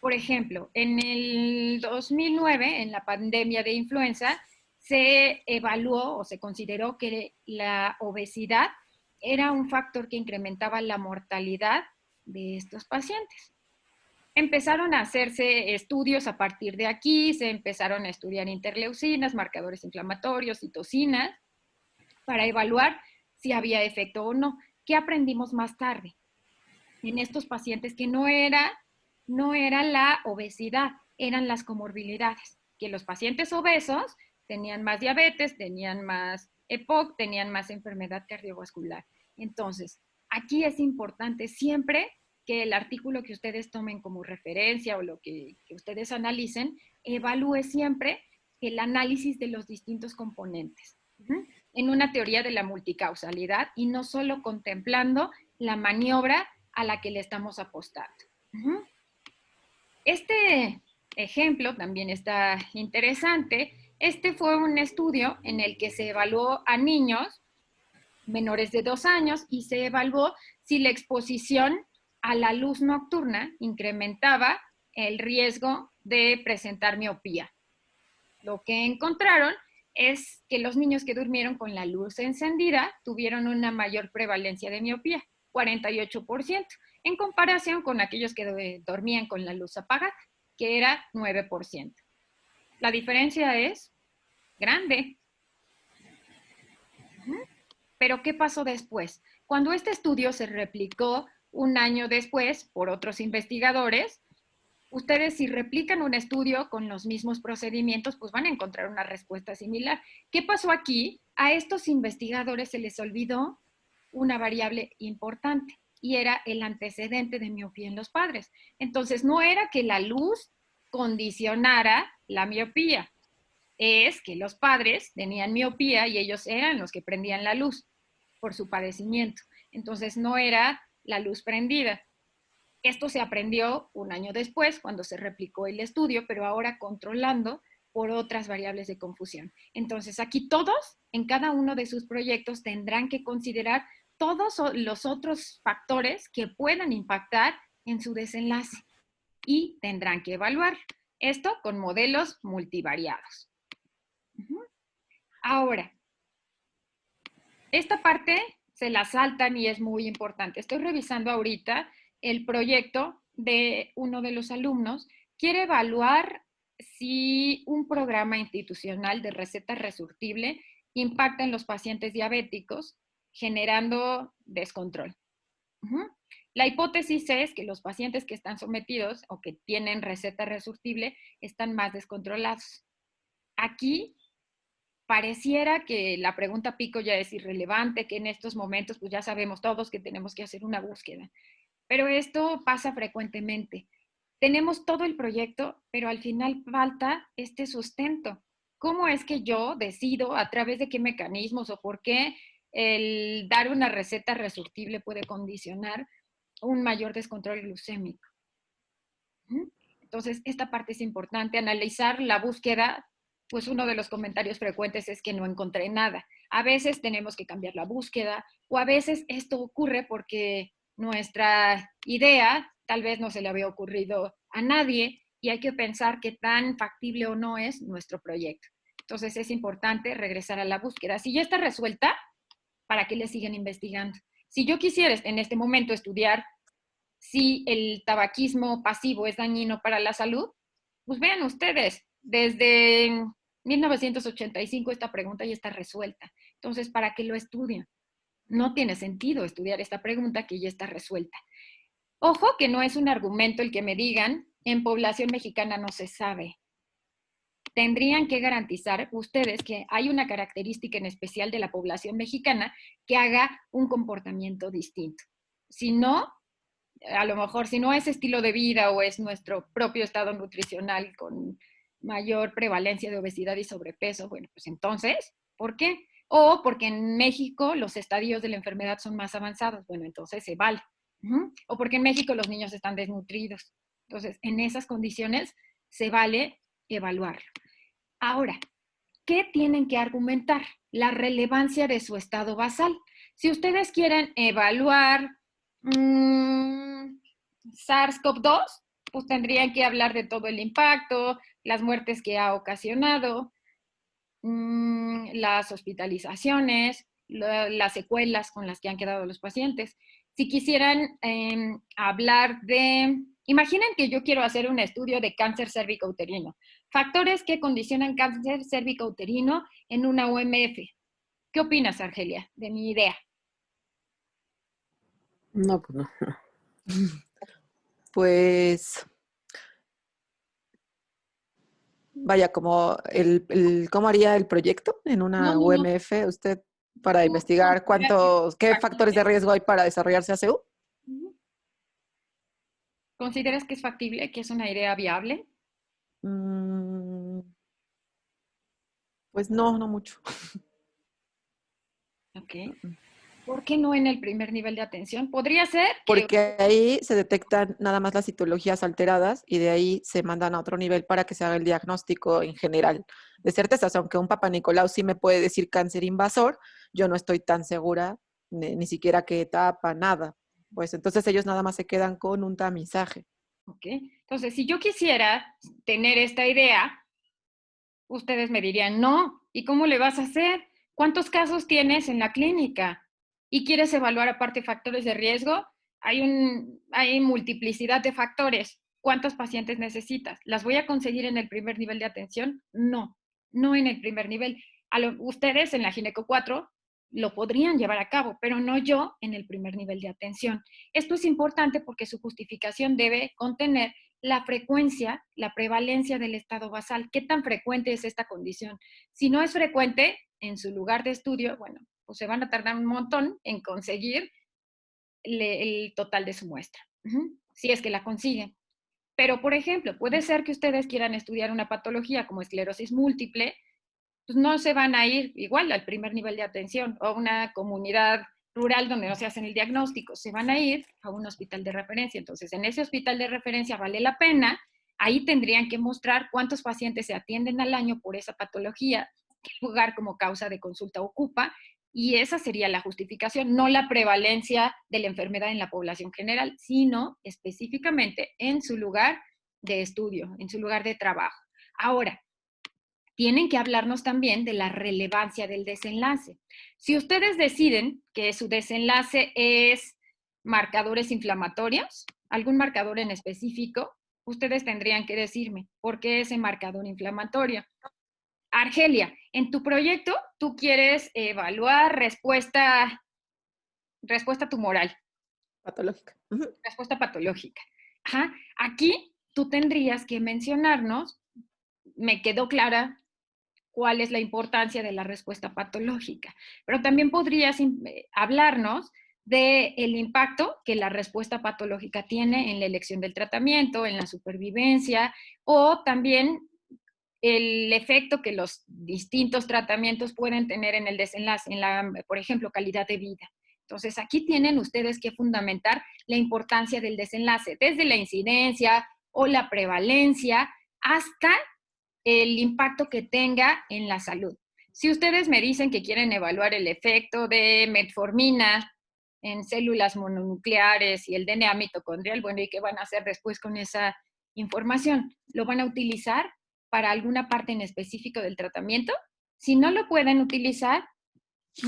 Por ejemplo, en el 2009, en la pandemia de influenza, se evaluó o se consideró que la obesidad era un factor que incrementaba la mortalidad de estos pacientes. Empezaron a hacerse estudios a partir de aquí, se empezaron a estudiar interleucinas, marcadores inflamatorios, citocinas, para evaluar si había efecto o no. ¿Qué aprendimos más tarde? En estos pacientes que no era la obesidad, eran las comorbilidades, que los pacientes obesos tenían más diabetes, tenían más EPOC, tenían más enfermedad cardiovascular. Entonces, aquí es importante siempre que el artículo que ustedes tomen como referencia o lo que ustedes analicen, evalúe siempre el análisis de los distintos componentes, en una teoría de la multicausalidad y no solo contemplando la maniobra a la que le estamos apostando. Este ejemplo también está interesante. Este fue un estudio en el que se evaluó a niños menores de 2 años y se evaluó si la exposición a la luz nocturna incrementaba el riesgo de presentar miopía. Lo que encontraron es que los niños que durmieron con la luz encendida tuvieron una mayor prevalencia de miopía, 48%, en comparación con aquellos que dormían con la luz apagada, que era 9%. La diferencia es grande. Pero ¿qué pasó después? Cuando este estudio se replicó un año después por otros investigadores, ustedes si replican un estudio con los mismos procedimientos, pues van a encontrar una respuesta similar. ¿Qué pasó aquí? A estos investigadores se les olvidó una variable importante y era el antecedente de miopía en los padres. Entonces, no era que la luz condicionara la miopía, es que los padres tenían miopía y ellos eran los que prendían la luz por su padecimiento. Entonces, no era la luz prendida. Esto se aprendió un año después, cuando se replicó el estudio, pero ahora controlando por otras variables de confusión. Entonces, aquí todos, en cada uno de sus proyectos, tendrán que considerar todos los otros factores que puedan impactar en su desenlace y tendrán que evaluar esto con modelos multivariados. Ahora, esta parte se la saltan y es muy importante. Estoy revisando ahorita el proyecto de uno de los alumnos. Quiere evaluar si un programa institucional de receta resurtible impacta en los pacientes diabéticos generando descontrol. La hipótesis es que los pacientes que están sometidos o que tienen receta resurtible están más descontrolados. Aquí pareciera que la pregunta pico ya es irrelevante, que en estos momentos pues ya sabemos todos que tenemos que hacer una búsqueda. Pero esto pasa frecuentemente. Tenemos todo el proyecto, pero al final falta este sustento. ¿Cómo es que yo decido a través de qué mecanismos o por qué el dar una receta resurtible puede condicionar un mayor descontrol glucémico? Entonces, esta parte es importante. Analizar la búsqueda, pues uno de los comentarios frecuentes es que no encontré nada. A veces tenemos que cambiar la búsqueda o a veces esto ocurre porque nuestra idea tal vez no se le había ocurrido a nadie y hay que pensar qué tan factible o no es nuestro proyecto. Entonces es importante regresar a la búsqueda. Si ya está resuelta, ¿para qué le siguen investigando? Si yo quisiera en este momento estudiar si el tabaquismo pasivo es dañino para la salud, pues vean ustedes, desde 1985 esta pregunta ya está resuelta. Entonces, ¿para qué lo estudian? No tiene sentido estudiar esta pregunta que ya está resuelta. Ojo que no es un argumento el que me digan, en población mexicana no se sabe. Tendrían que garantizar ustedes que hay una característica en especial de la población mexicana que haga un comportamiento distinto. Si no, a lo mejor si no es estilo de vida o es nuestro propio estado nutricional con mayor prevalencia de obesidad y sobrepeso, bueno, pues entonces, ¿por qué? O porque en México los estadios de la enfermedad son más avanzados, bueno, entonces se vale. O porque en México los niños están desnutridos. Entonces, en esas condiciones se vale evaluarlo. Ahora, ¿qué tienen que argumentar? La relevancia de su estado basal. Si ustedes quieren evaluar SARS-CoV-2, pues tendrían que hablar de todo el impacto, las muertes que ha ocasionado, las hospitalizaciones, las secuelas con las que han quedado los pacientes. Si quisieran hablar de... Imaginen que yo quiero hacer un estudio de cáncer cérvico-uterino. Factores que condicionan cáncer cérvico-uterino en una OMF. ¿Qué opinas, Argelia, de mi idea?
No, pues no. Pues, vaya, como ¿cómo haría el proyecto en una UMF usted para investigar qué factores de riesgo hay para desarrollarse ACU?
¿Consideras que es factible, que es una idea viable?
Pues no mucho.
Ok. ¿Por qué no en el primer nivel de atención? Podría ser que...
Porque ahí se detectan nada más las citologías alteradas y de ahí se mandan a otro nivel para que se haga el diagnóstico en general de certezas. Aunque un Papa Nicolau sí me puede decir cáncer invasor, yo no estoy tan segura ni siquiera qué etapa, nada. Pues entonces ellos nada más se quedan con un tamizaje.
Ok. Entonces, si yo quisiera tener esta idea, ustedes me dirían, no, ¿y cómo le vas a hacer? ¿Cuántos casos tienes en la clínica? ¿Y quieres evaluar aparte factores de riesgo? Hay multiplicidad de factores. ¿Cuántos pacientes necesitas? ¿Las voy a conseguir en el primer nivel de atención? No en el primer nivel. Ustedes en la Gineco 4 lo podrían llevar a cabo, pero no yo en el primer nivel de atención. Esto es importante porque su justificación debe contener la frecuencia, la prevalencia del estado basal. ¿Qué tan frecuente es esta condición? Si no es frecuente, en su lugar de estudio, bueno, pues se van a tardar un montón en conseguir el total de su muestra, si es que la consiguen. Pero, por ejemplo, puede ser que ustedes quieran estudiar una patología como esclerosis múltiple, pues no se van a ir igual al primer nivel de atención o a una comunidad rural donde no se hacen el diagnóstico, se van a ir a un hospital de referencia. Entonces, en ese hospital de referencia vale la pena, ahí tendrían que mostrar cuántos pacientes se atienden al año por esa patología, qué lugar como causa de consulta ocupa, y esa sería la justificación, no la prevalencia de la enfermedad en la población general, sino específicamente en su lugar de estudio, en su lugar de trabajo. Ahora, tienen que hablarnos también de la relevancia del desenlace. Si ustedes deciden que su desenlace es marcadores inflamatorios, algún marcador en específico, ustedes tendrían que decirme por qué ese marcador inflamatorio. Argelia, en tu proyecto tú quieres evaluar respuesta respuesta tumoral.
Patológica.
Respuesta patológica. Ajá. Aquí tú tendrías que mencionarnos, me quedó clara cuál es la importancia de la respuesta patológica, pero también podrías hablarnos del impacto que la respuesta patológica tiene en la elección del tratamiento, en la supervivencia, o también el efecto que los distintos tratamientos pueden tener en el desenlace, en la, por ejemplo, calidad de vida. Entonces, aquí tienen ustedes que fundamentar la importancia del desenlace, desde la incidencia o la prevalencia hasta el impacto que tenga en la salud. Si ustedes me dicen que quieren evaluar el efecto de metformina en células mononucleares y el DNA mitocondrial, bueno, ¿y qué van a hacer después con esa información? ¿Lo van a utilizar para alguna parte en específico del tratamiento? Si no lo pueden utilizar,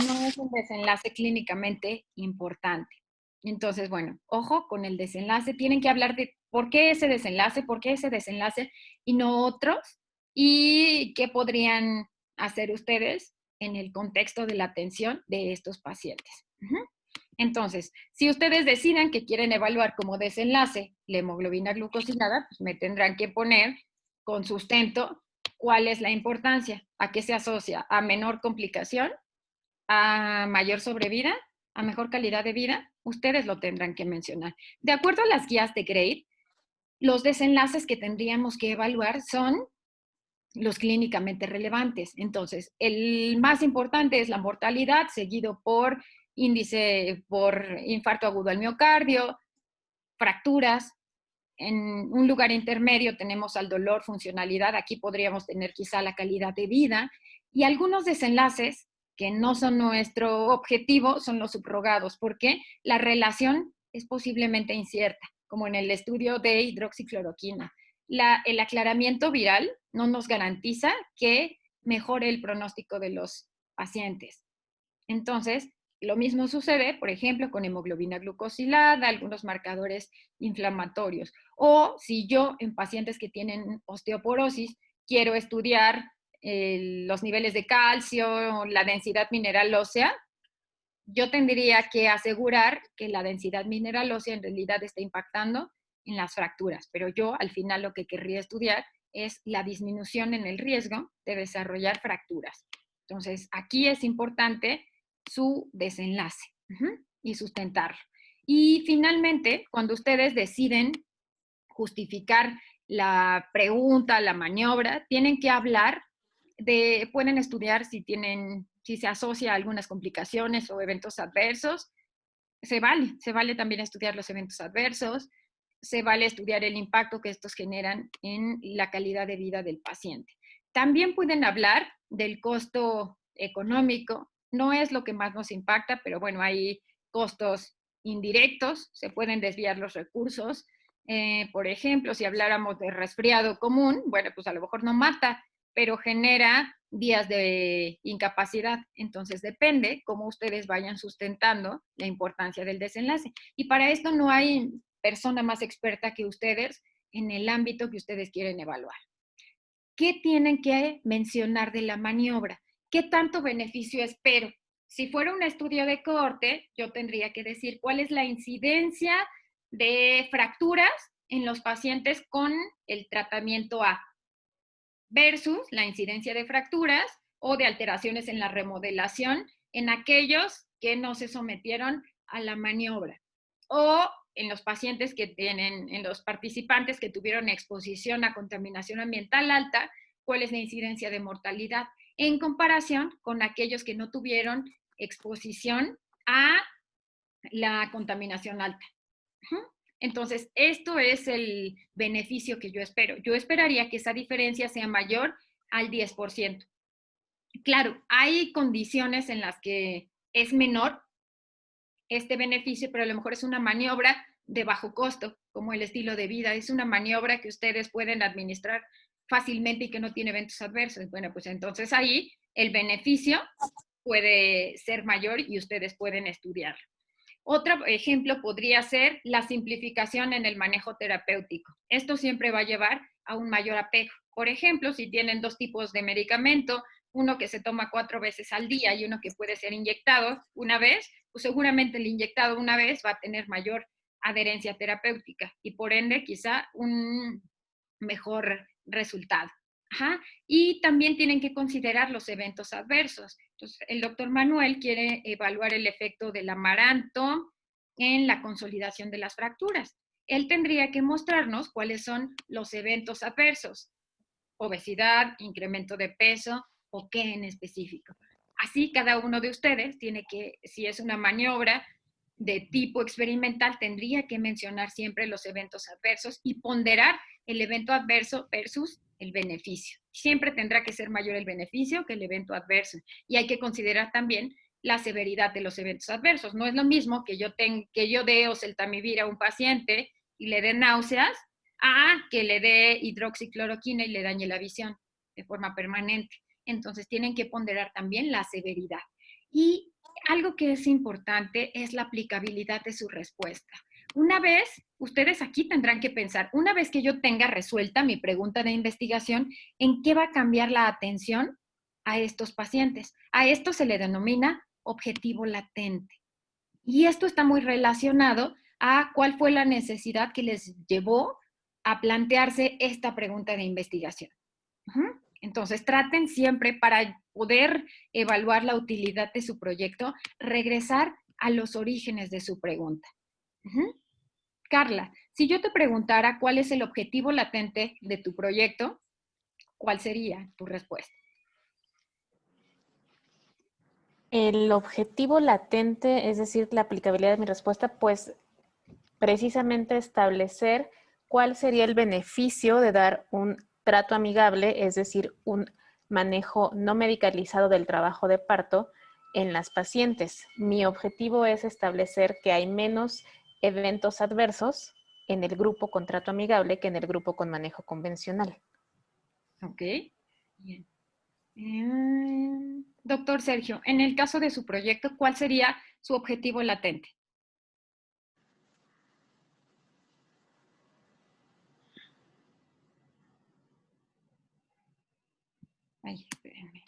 no es un desenlace clínicamente importante. Entonces, bueno, ojo con el desenlace. Tienen que hablar de por qué ese desenlace y no otros, y qué podrían hacer ustedes en el contexto de la atención de estos pacientes. Entonces, si ustedes deciden que quieren evaluar como desenlace la hemoglobina glucosilada, pues me tendrán que poner con sustento cuál es la importancia, a qué se asocia, a menor complicación, a mayor sobrevida, a mejor calidad de vida. Ustedes lo tendrán que mencionar. De acuerdo a las guías de GRADE, los desenlaces que tendríamos que evaluar son los clínicamente relevantes. Entonces, el más importante es la mortalidad, seguido por índice por infarto agudo al miocardio, fracturas. En un lugar intermedio tenemos al dolor, funcionalidad. Aquí podríamos tener quizá la calidad de vida. Y algunos desenlaces que no son nuestro objetivo son los subrogados, porque la relación es posiblemente incierta, como en el estudio de hidroxicloroquina. El aclaramiento viral no nos garantiza que mejore el pronóstico de los pacientes. Entonces, lo mismo sucede, por ejemplo, con hemoglobina glucosilada, algunos marcadores inflamatorios. O si yo en pacientes que tienen osteoporosis quiero estudiar los niveles de calcio, la densidad mineral ósea, yo tendría que asegurar que la densidad mineral ósea en realidad está impactando en las fracturas, pero yo al final lo que querría estudiar es la disminución en el riesgo de desarrollar fracturas. Entonces, aquí es importante su desenlace y sustentarlo. Y finalmente, cuando ustedes deciden justificar la pregunta, la maniobra, tienen que hablar pueden estudiar si se asocia a algunas complicaciones o eventos adversos. Se vale también estudiar los eventos adversos, se vale estudiar el impacto que estos generan en la calidad de vida del paciente. También pueden hablar del costo económico, no es lo que más nos impacta, pero bueno, hay costos indirectos, se pueden desviar los recursos. Por ejemplo, si habláramos de resfriado común, bueno, pues a lo mejor no mata, pero genera días de incapacidad. Entonces depende cómo ustedes vayan sustentando la importancia del desenlace. Y para esto no hay persona más experta que ustedes en el ámbito que ustedes quieren evaluar. ¿Qué tienen que mencionar de la maniobra? ¿Qué tanto beneficio espero? Si fuera un estudio de cohorte, yo tendría que decir cuál es la incidencia de fracturas en los pacientes con el tratamiento A versus la incidencia de fracturas o de alteraciones en la remodelación en aquellos que no se sometieron a la maniobra, o en los pacientes que en los participantes que tuvieron exposición a contaminación ambiental alta, cuál es la incidencia de mortalidad en comparación con aquellos que no tuvieron exposición a la contaminación alta. Entonces, esto es el beneficio que yo espero. Yo esperaría que esa diferencia sea mayor al 10%. Claro, hay condiciones en las que es menor este beneficio, pero a lo mejor es una maniobra de bajo costo, como el estilo de vida. Es una maniobra que ustedes pueden administrar fácilmente y que no tiene eventos adversos. Bueno, pues entonces ahí el beneficio puede ser mayor y ustedes pueden estudiarlo. Otro ejemplo podría ser la simplificación en el manejo terapéutico. Esto siempre va a llevar a un mayor apego. Por ejemplo, si tienen dos tipos de medicamento, uno que se toma 4 veces al día y uno que puede ser inyectado una vez, pues seguramente el inyectado una vez va a tener mayor adherencia terapéutica y por ende quizá un mejor resultado. Ajá. Y también tienen que considerar los eventos adversos. Entonces, el doctor Manuel quiere evaluar el efecto del amaranto en la consolidación de las fracturas. Él tendría que mostrarnos cuáles son los eventos adversos. Obesidad, incremento de peso o qué en específico. Así, cada uno de ustedes tiene que, si es una maniobra de tipo experimental, tendría que mencionar siempre los eventos adversos y ponderar el evento adverso versus el beneficio. Siempre tendrá que ser mayor el beneficio que el evento adverso. Y hay que considerar también la severidad de los eventos adversos. No es lo mismo que yo dé oseltamivir a un paciente y le dé náuseas, a que le dé hidroxicloroquina y le dañe la visión de forma permanente. Entonces tienen que ponderar también la severidad. Y algo que es importante es la aplicabilidad de su respuesta. Una vez, ustedes aquí tendrán que pensar, una vez que yo tenga resuelta mi pregunta de investigación, ¿en qué va a cambiar la atención a estos pacientes? A esto se le denomina objetivo latente. Y esto está muy relacionado a cuál fue la necesidad que les llevó a plantearse esta pregunta de investigación. Entonces, traten siempre, para poder evaluar la utilidad de su proyecto, regresar a los orígenes de su pregunta. Carla, si yo te preguntara cuál es el objetivo latente de tu proyecto, ¿cuál sería tu respuesta?
El objetivo latente, es decir, la aplicabilidad de mi respuesta, pues precisamente establecer cuál sería el beneficio de dar un trato amigable, es decir, un manejo no medicalizado del trabajo de parto en las pacientes. Mi objetivo es establecer que hay menos eventos adversos en el grupo con trato amigable que en el grupo con manejo convencional.
Ok, bien. Doctor Sergio, en el caso de su proyecto, ¿cuál sería su objetivo latente? Ay, espérenme.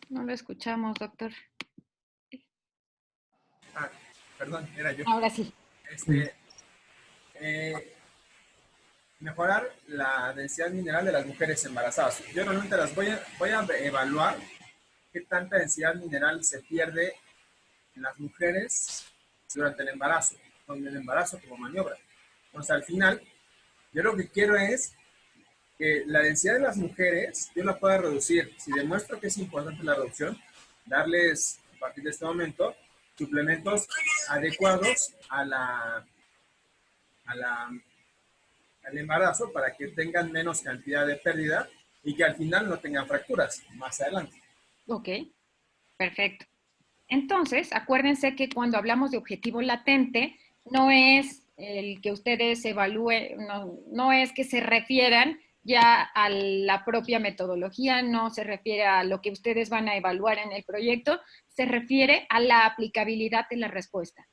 No lo escuchamos, doctor.
Ah, perdón, era yo.
Ahora sí.
Mejorar la densidad mineral de las mujeres embarazadas. Yo realmente las voy a evaluar qué tanta densidad mineral se pierde en las mujeres durante el embarazo, con el embarazo como maniobra. Entonces, al final, yo lo que quiero es que la densidad de las mujeres yo la pueda reducir. Si demuestro que es importante la reducción, darles, a partir de este momento, suplementos adecuados al embarazo para que tengan menos cantidad de pérdida y que al final no tengan fracturas más adelante.
Ok, perfecto. Entonces, acuérdense que cuando hablamos de objetivo latente, no es el que ustedes evalúen, no es que se refieran ya a la propia metodología, no se refiere a lo que ustedes van a evaluar en el proyecto, se refiere a la aplicabilidad de la respuesta.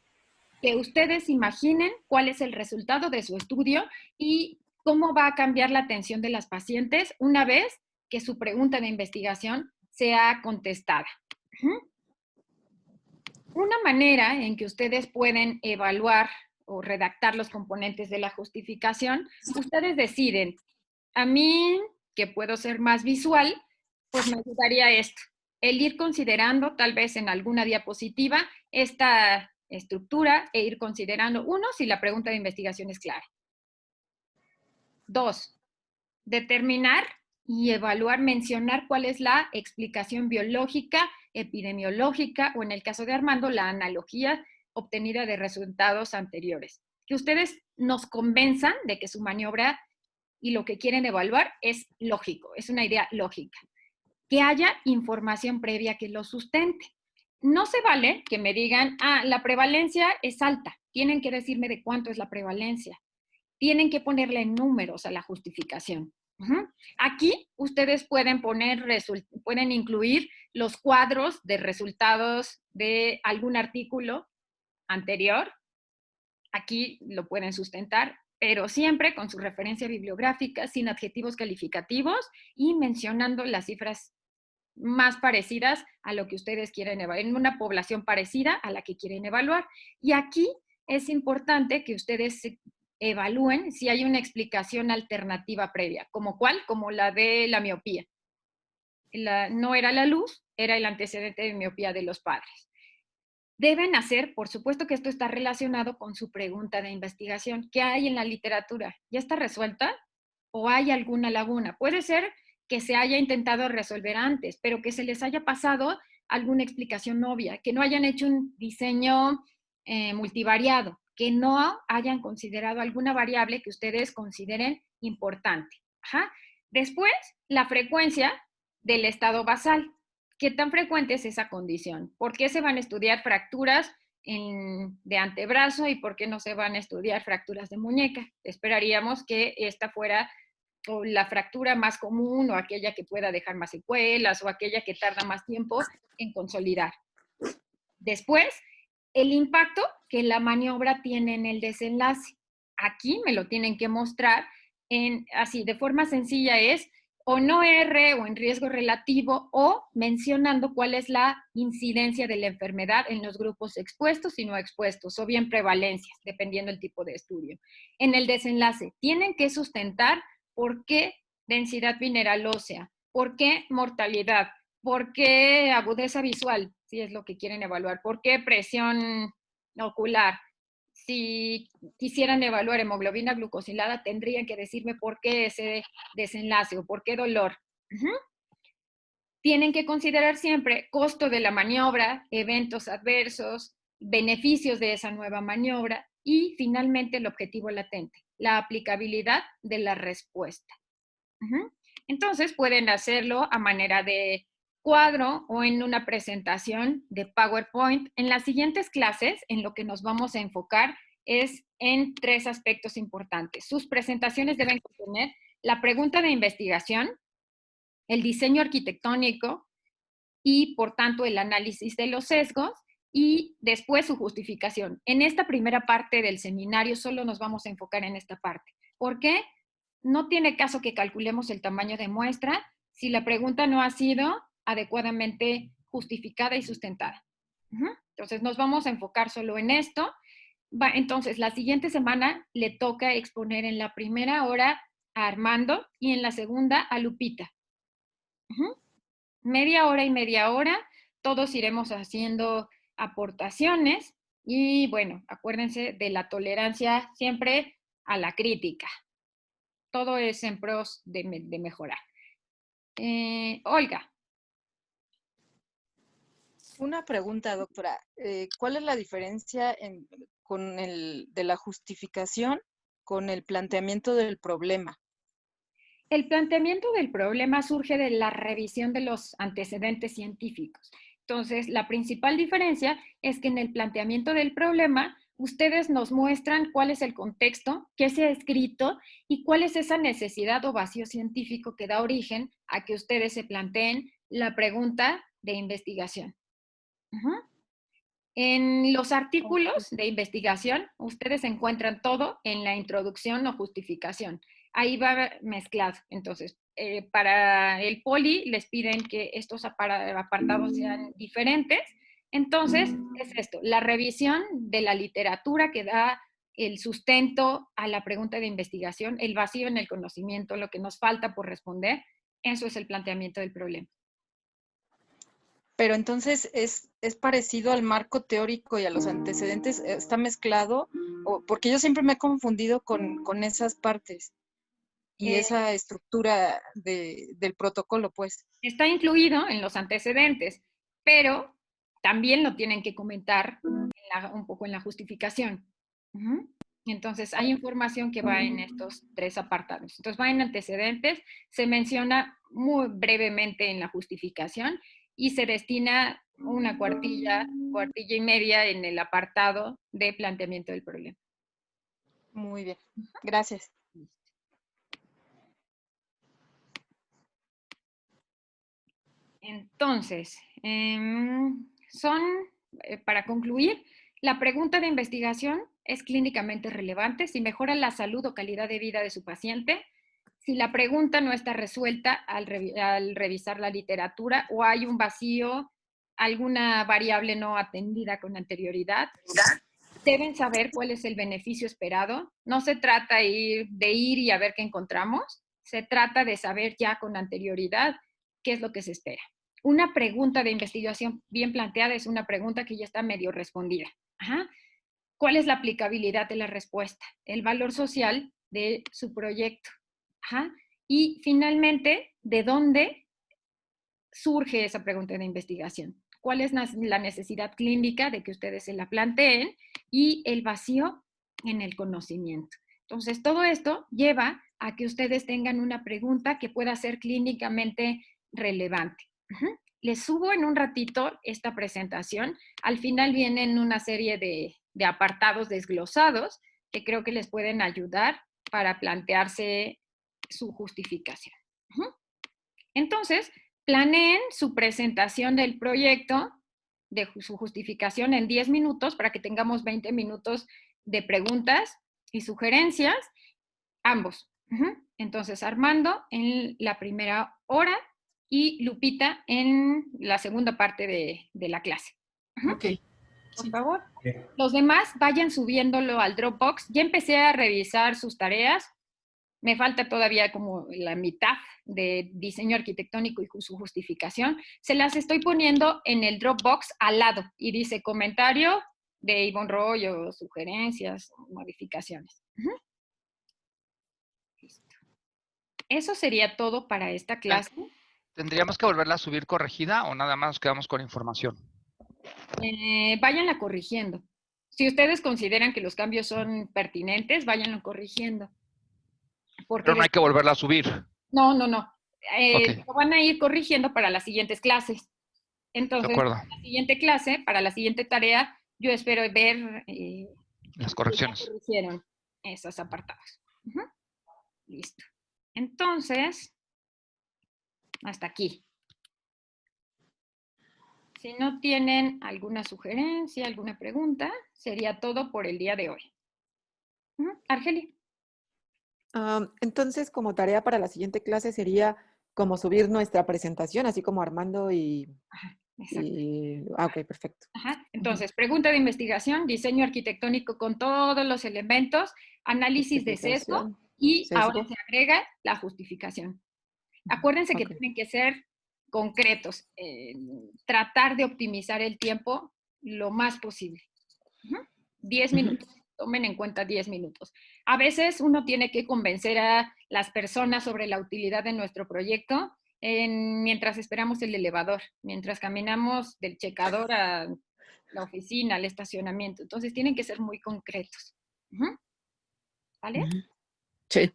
Que ustedes imaginen cuál es el resultado de su estudio y cómo va a cambiar la atención de las pacientes una vez que su pregunta de investigación sea contestada. Una manera en que ustedes pueden evaluar o redactar los componentes de la justificación, ustedes deciden, a mí, que puedo ser más visual, pues me ayudaría esto, el ir considerando tal vez en alguna diapositiva esta estructura e ir considerando, uno, si la pregunta de investigación es clara. Dos, determinar y evaluar, mencionar cuál es la explicación biológica, epidemiológica o en el caso de Armando, la analogía obtenida de resultados anteriores. Que ustedes nos convenzan de que su maniobra y lo que quieren evaluar es lógico, es una idea lógica. Que haya información previa que lo sustente. No se vale que me digan, la prevalencia es alta. Tienen que decirme de cuánto es la prevalencia. Tienen que ponerle números a la justificación. Aquí ustedes pueden pueden incluir los cuadros de resultados de algún artículo anterior. Aquí lo pueden sustentar, pero siempre con su referencia bibliográfica, sin adjetivos calificativos y mencionando las cifras más parecidas a lo que ustedes quieren evaluar, en una población parecida a la que quieren evaluar. Y aquí es importante que ustedes evalúen si hay una explicación alternativa previa. ¿Como cuál? Como la de la miopía. No era la luz, era el antecedente de miopía de los padres. Deben hacer, por supuesto que esto está relacionado con su pregunta de investigación. ¿Qué hay en la literatura? ¿Ya está resuelta? ¿O hay alguna laguna? Puede ser que se haya intentado resolver antes, pero que se les haya pasado alguna explicación obvia, que no hayan hecho un diseño multivariado, que no hayan considerado alguna variable que ustedes consideren importante. Después, la frecuencia del estado basal. ¿Qué tan frecuente es esa condición? ¿Por qué se van a estudiar fracturas de antebrazo y por qué no se van a estudiar fracturas de muñeca? Esperaríamos que esta fuera o la fractura más común o aquella que pueda dejar más secuelas o aquella que tarda más tiempo en consolidar. Después, el impacto que la maniobra tiene en el desenlace. Aquí me lo tienen que mostrar así, de forma sencilla es o no R o en riesgo relativo o mencionando cuál es la incidencia de la enfermedad en los grupos expuestos y no expuestos o bien prevalencias, dependiendo del tipo de estudio. En el desenlace, tienen que sustentar por qué densidad mineral ósea, por qué mortalidad, por qué agudeza visual, si es lo que quieren evaluar, por qué presión ocular. Si quisieran evaluar hemoglobina glucosilada, tendrían que decirme por qué ese desenlace o por qué dolor. Tienen que considerar siempre costo de la maniobra, eventos adversos, beneficios de esa nueva maniobra y finalmente el objetivo latente, la aplicabilidad de la respuesta. Entonces pueden hacerlo a manera de cuadro o en una presentación de PowerPoint. En las siguientes clases, en lo que nos vamos a enfocar es en 3 aspectos importantes. Sus presentaciones deben contener la pregunta de investigación, el diseño arquitectónico y, por tanto, el análisis de los sesgos y después su justificación. En esta primera parte del seminario solo nos vamos a enfocar en esta parte. ¿Por qué? No tiene caso que calculemos el tamaño de muestra si la pregunta no ha sido adecuadamente justificada y sustentada. Entonces, nos vamos a enfocar solo en esto. Entonces, la siguiente semana le toca exponer en la primera hora a Armando y en la segunda a Lupita. Media hora y media hora, todos iremos haciendo aportaciones y bueno, acuérdense de la tolerancia siempre a la crítica. Todo es en pros de mejorar. Olga.
Una pregunta, doctora. ¿Cuál es la diferencia de la justificación con el planteamiento del problema?
El planteamiento del problema surge de la revisión de los antecedentes científicos. Entonces, la principal diferencia es que en el planteamiento del problema, ustedes nos muestran cuál es el contexto, qué se ha escrito y cuál es esa necesidad o vacío científico que da origen a que ustedes se planteen la pregunta de investigación. En los artículos de investigación, ustedes encuentran todo en la introducción o justificación. Ahí va mezclado. Entonces, para el poli les piden que estos apartados sean diferentes. Entonces, es esto, la revisión de la literatura que da el sustento a la pregunta de investigación, el vacío en el conocimiento, lo que nos falta por responder, eso es el planteamiento del problema.
Pero entonces es parecido al marco teórico y a los antecedentes, está mezclado, porque yo siempre me he confundido con esas partes y esa estructura del protocolo, pues.
Está incluido en los antecedentes, pero también lo tienen que comentar un poco en la justificación. Entonces, hay información que va en estos 3 apartados. Entonces, va en antecedentes, se menciona muy brevemente en la justificación y se destina una cuartilla y media en el apartado de planteamiento del problema.
Muy bien, gracias.
Entonces, para concluir, la pregunta de investigación es clínicamente relevante si mejora la salud o calidad de vida de su paciente, si la pregunta no está resuelta al revisar la literatura o hay un vacío, alguna variable no atendida con anterioridad. Deben saber cuál es el beneficio esperado. No se trata de ir y a ver qué encontramos. Se trata de saber ya con anterioridad qué es lo que se espera. Una pregunta de investigación bien planteada es una pregunta que ya está medio respondida. Ajá. ¿Cuál es la aplicabilidad de la respuesta? El valor social de su proyecto. Ajá. Y finalmente, ¿de dónde surge esa pregunta de investigación? ¿Cuál es la necesidad clínica de que ustedes se la planteen? Y el vacío en el conocimiento. Entonces, todo esto lleva a que ustedes tengan una pregunta que pueda ser clínicamente relevante. Les subo en un ratito esta presentación. Al final vienen una serie de apartados desglosados que creo que les pueden ayudar para plantearse su justificación. Entonces, planeen su presentación del proyecto, de su justificación en 10 minutos para que tengamos 20 minutos de preguntas y sugerencias, ambos. Entonces, Armando en la primera hora y Lupita en la segunda parte de la clase.
Ok.
Por favor. Los demás vayan subiéndolo al Dropbox. Ya empecé a revisar sus tareas. Me falta todavía como la mitad de diseño arquitectónico y su justificación. Se las estoy poniendo en el Dropbox al lado y dice comentario de Ivonne Rollo, sugerencias, modificaciones. Listo. Eso sería todo para esta clase.
¿Tendríamos que volverla a subir corregida o nada más nos quedamos con información?
Váyanla corrigiendo. Si ustedes consideran que los cambios son pertinentes, váyanlo corrigiendo.
Pero no hay que volverla a subir.
No.
Okay.
Lo van a ir corrigiendo para las siguientes clases. Entonces, en la siguiente clase, para la siguiente tarea, yo espero ver
las correcciones.
Si ya corrigieron esos apartados. Listo. Entonces, hasta aquí. Si no tienen alguna sugerencia, alguna pregunta, sería todo por el día de hoy. Argeli.
Entonces, como tarea para la siguiente clase sería como subir nuestra presentación, así como Armando y... ok, perfecto.
Entonces, pregunta de investigación, diseño arquitectónico con todos los elementos, análisis de sesgo y ahora se agrega la justificación. Acuérdense que tienen que ser concretos, tratar de optimizar el tiempo lo más posible. 10 minutos. Tomen en cuenta 10 minutos. A veces uno tiene que convencer a las personas sobre la utilidad de nuestro proyecto mientras esperamos el elevador, mientras caminamos del checador a la oficina, al estacionamiento. Entonces tienen que ser muy concretos. ¿Vale?
Sí.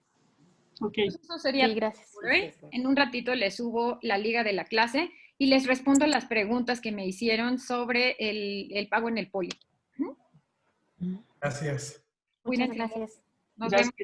Ok. Eso sería todo por hoy. En un ratito les subo la liga de la clase y les respondo las preguntas que me hicieron sobre el pago en el poli.
Gracias.
Muchas gracias.
Nos vemos.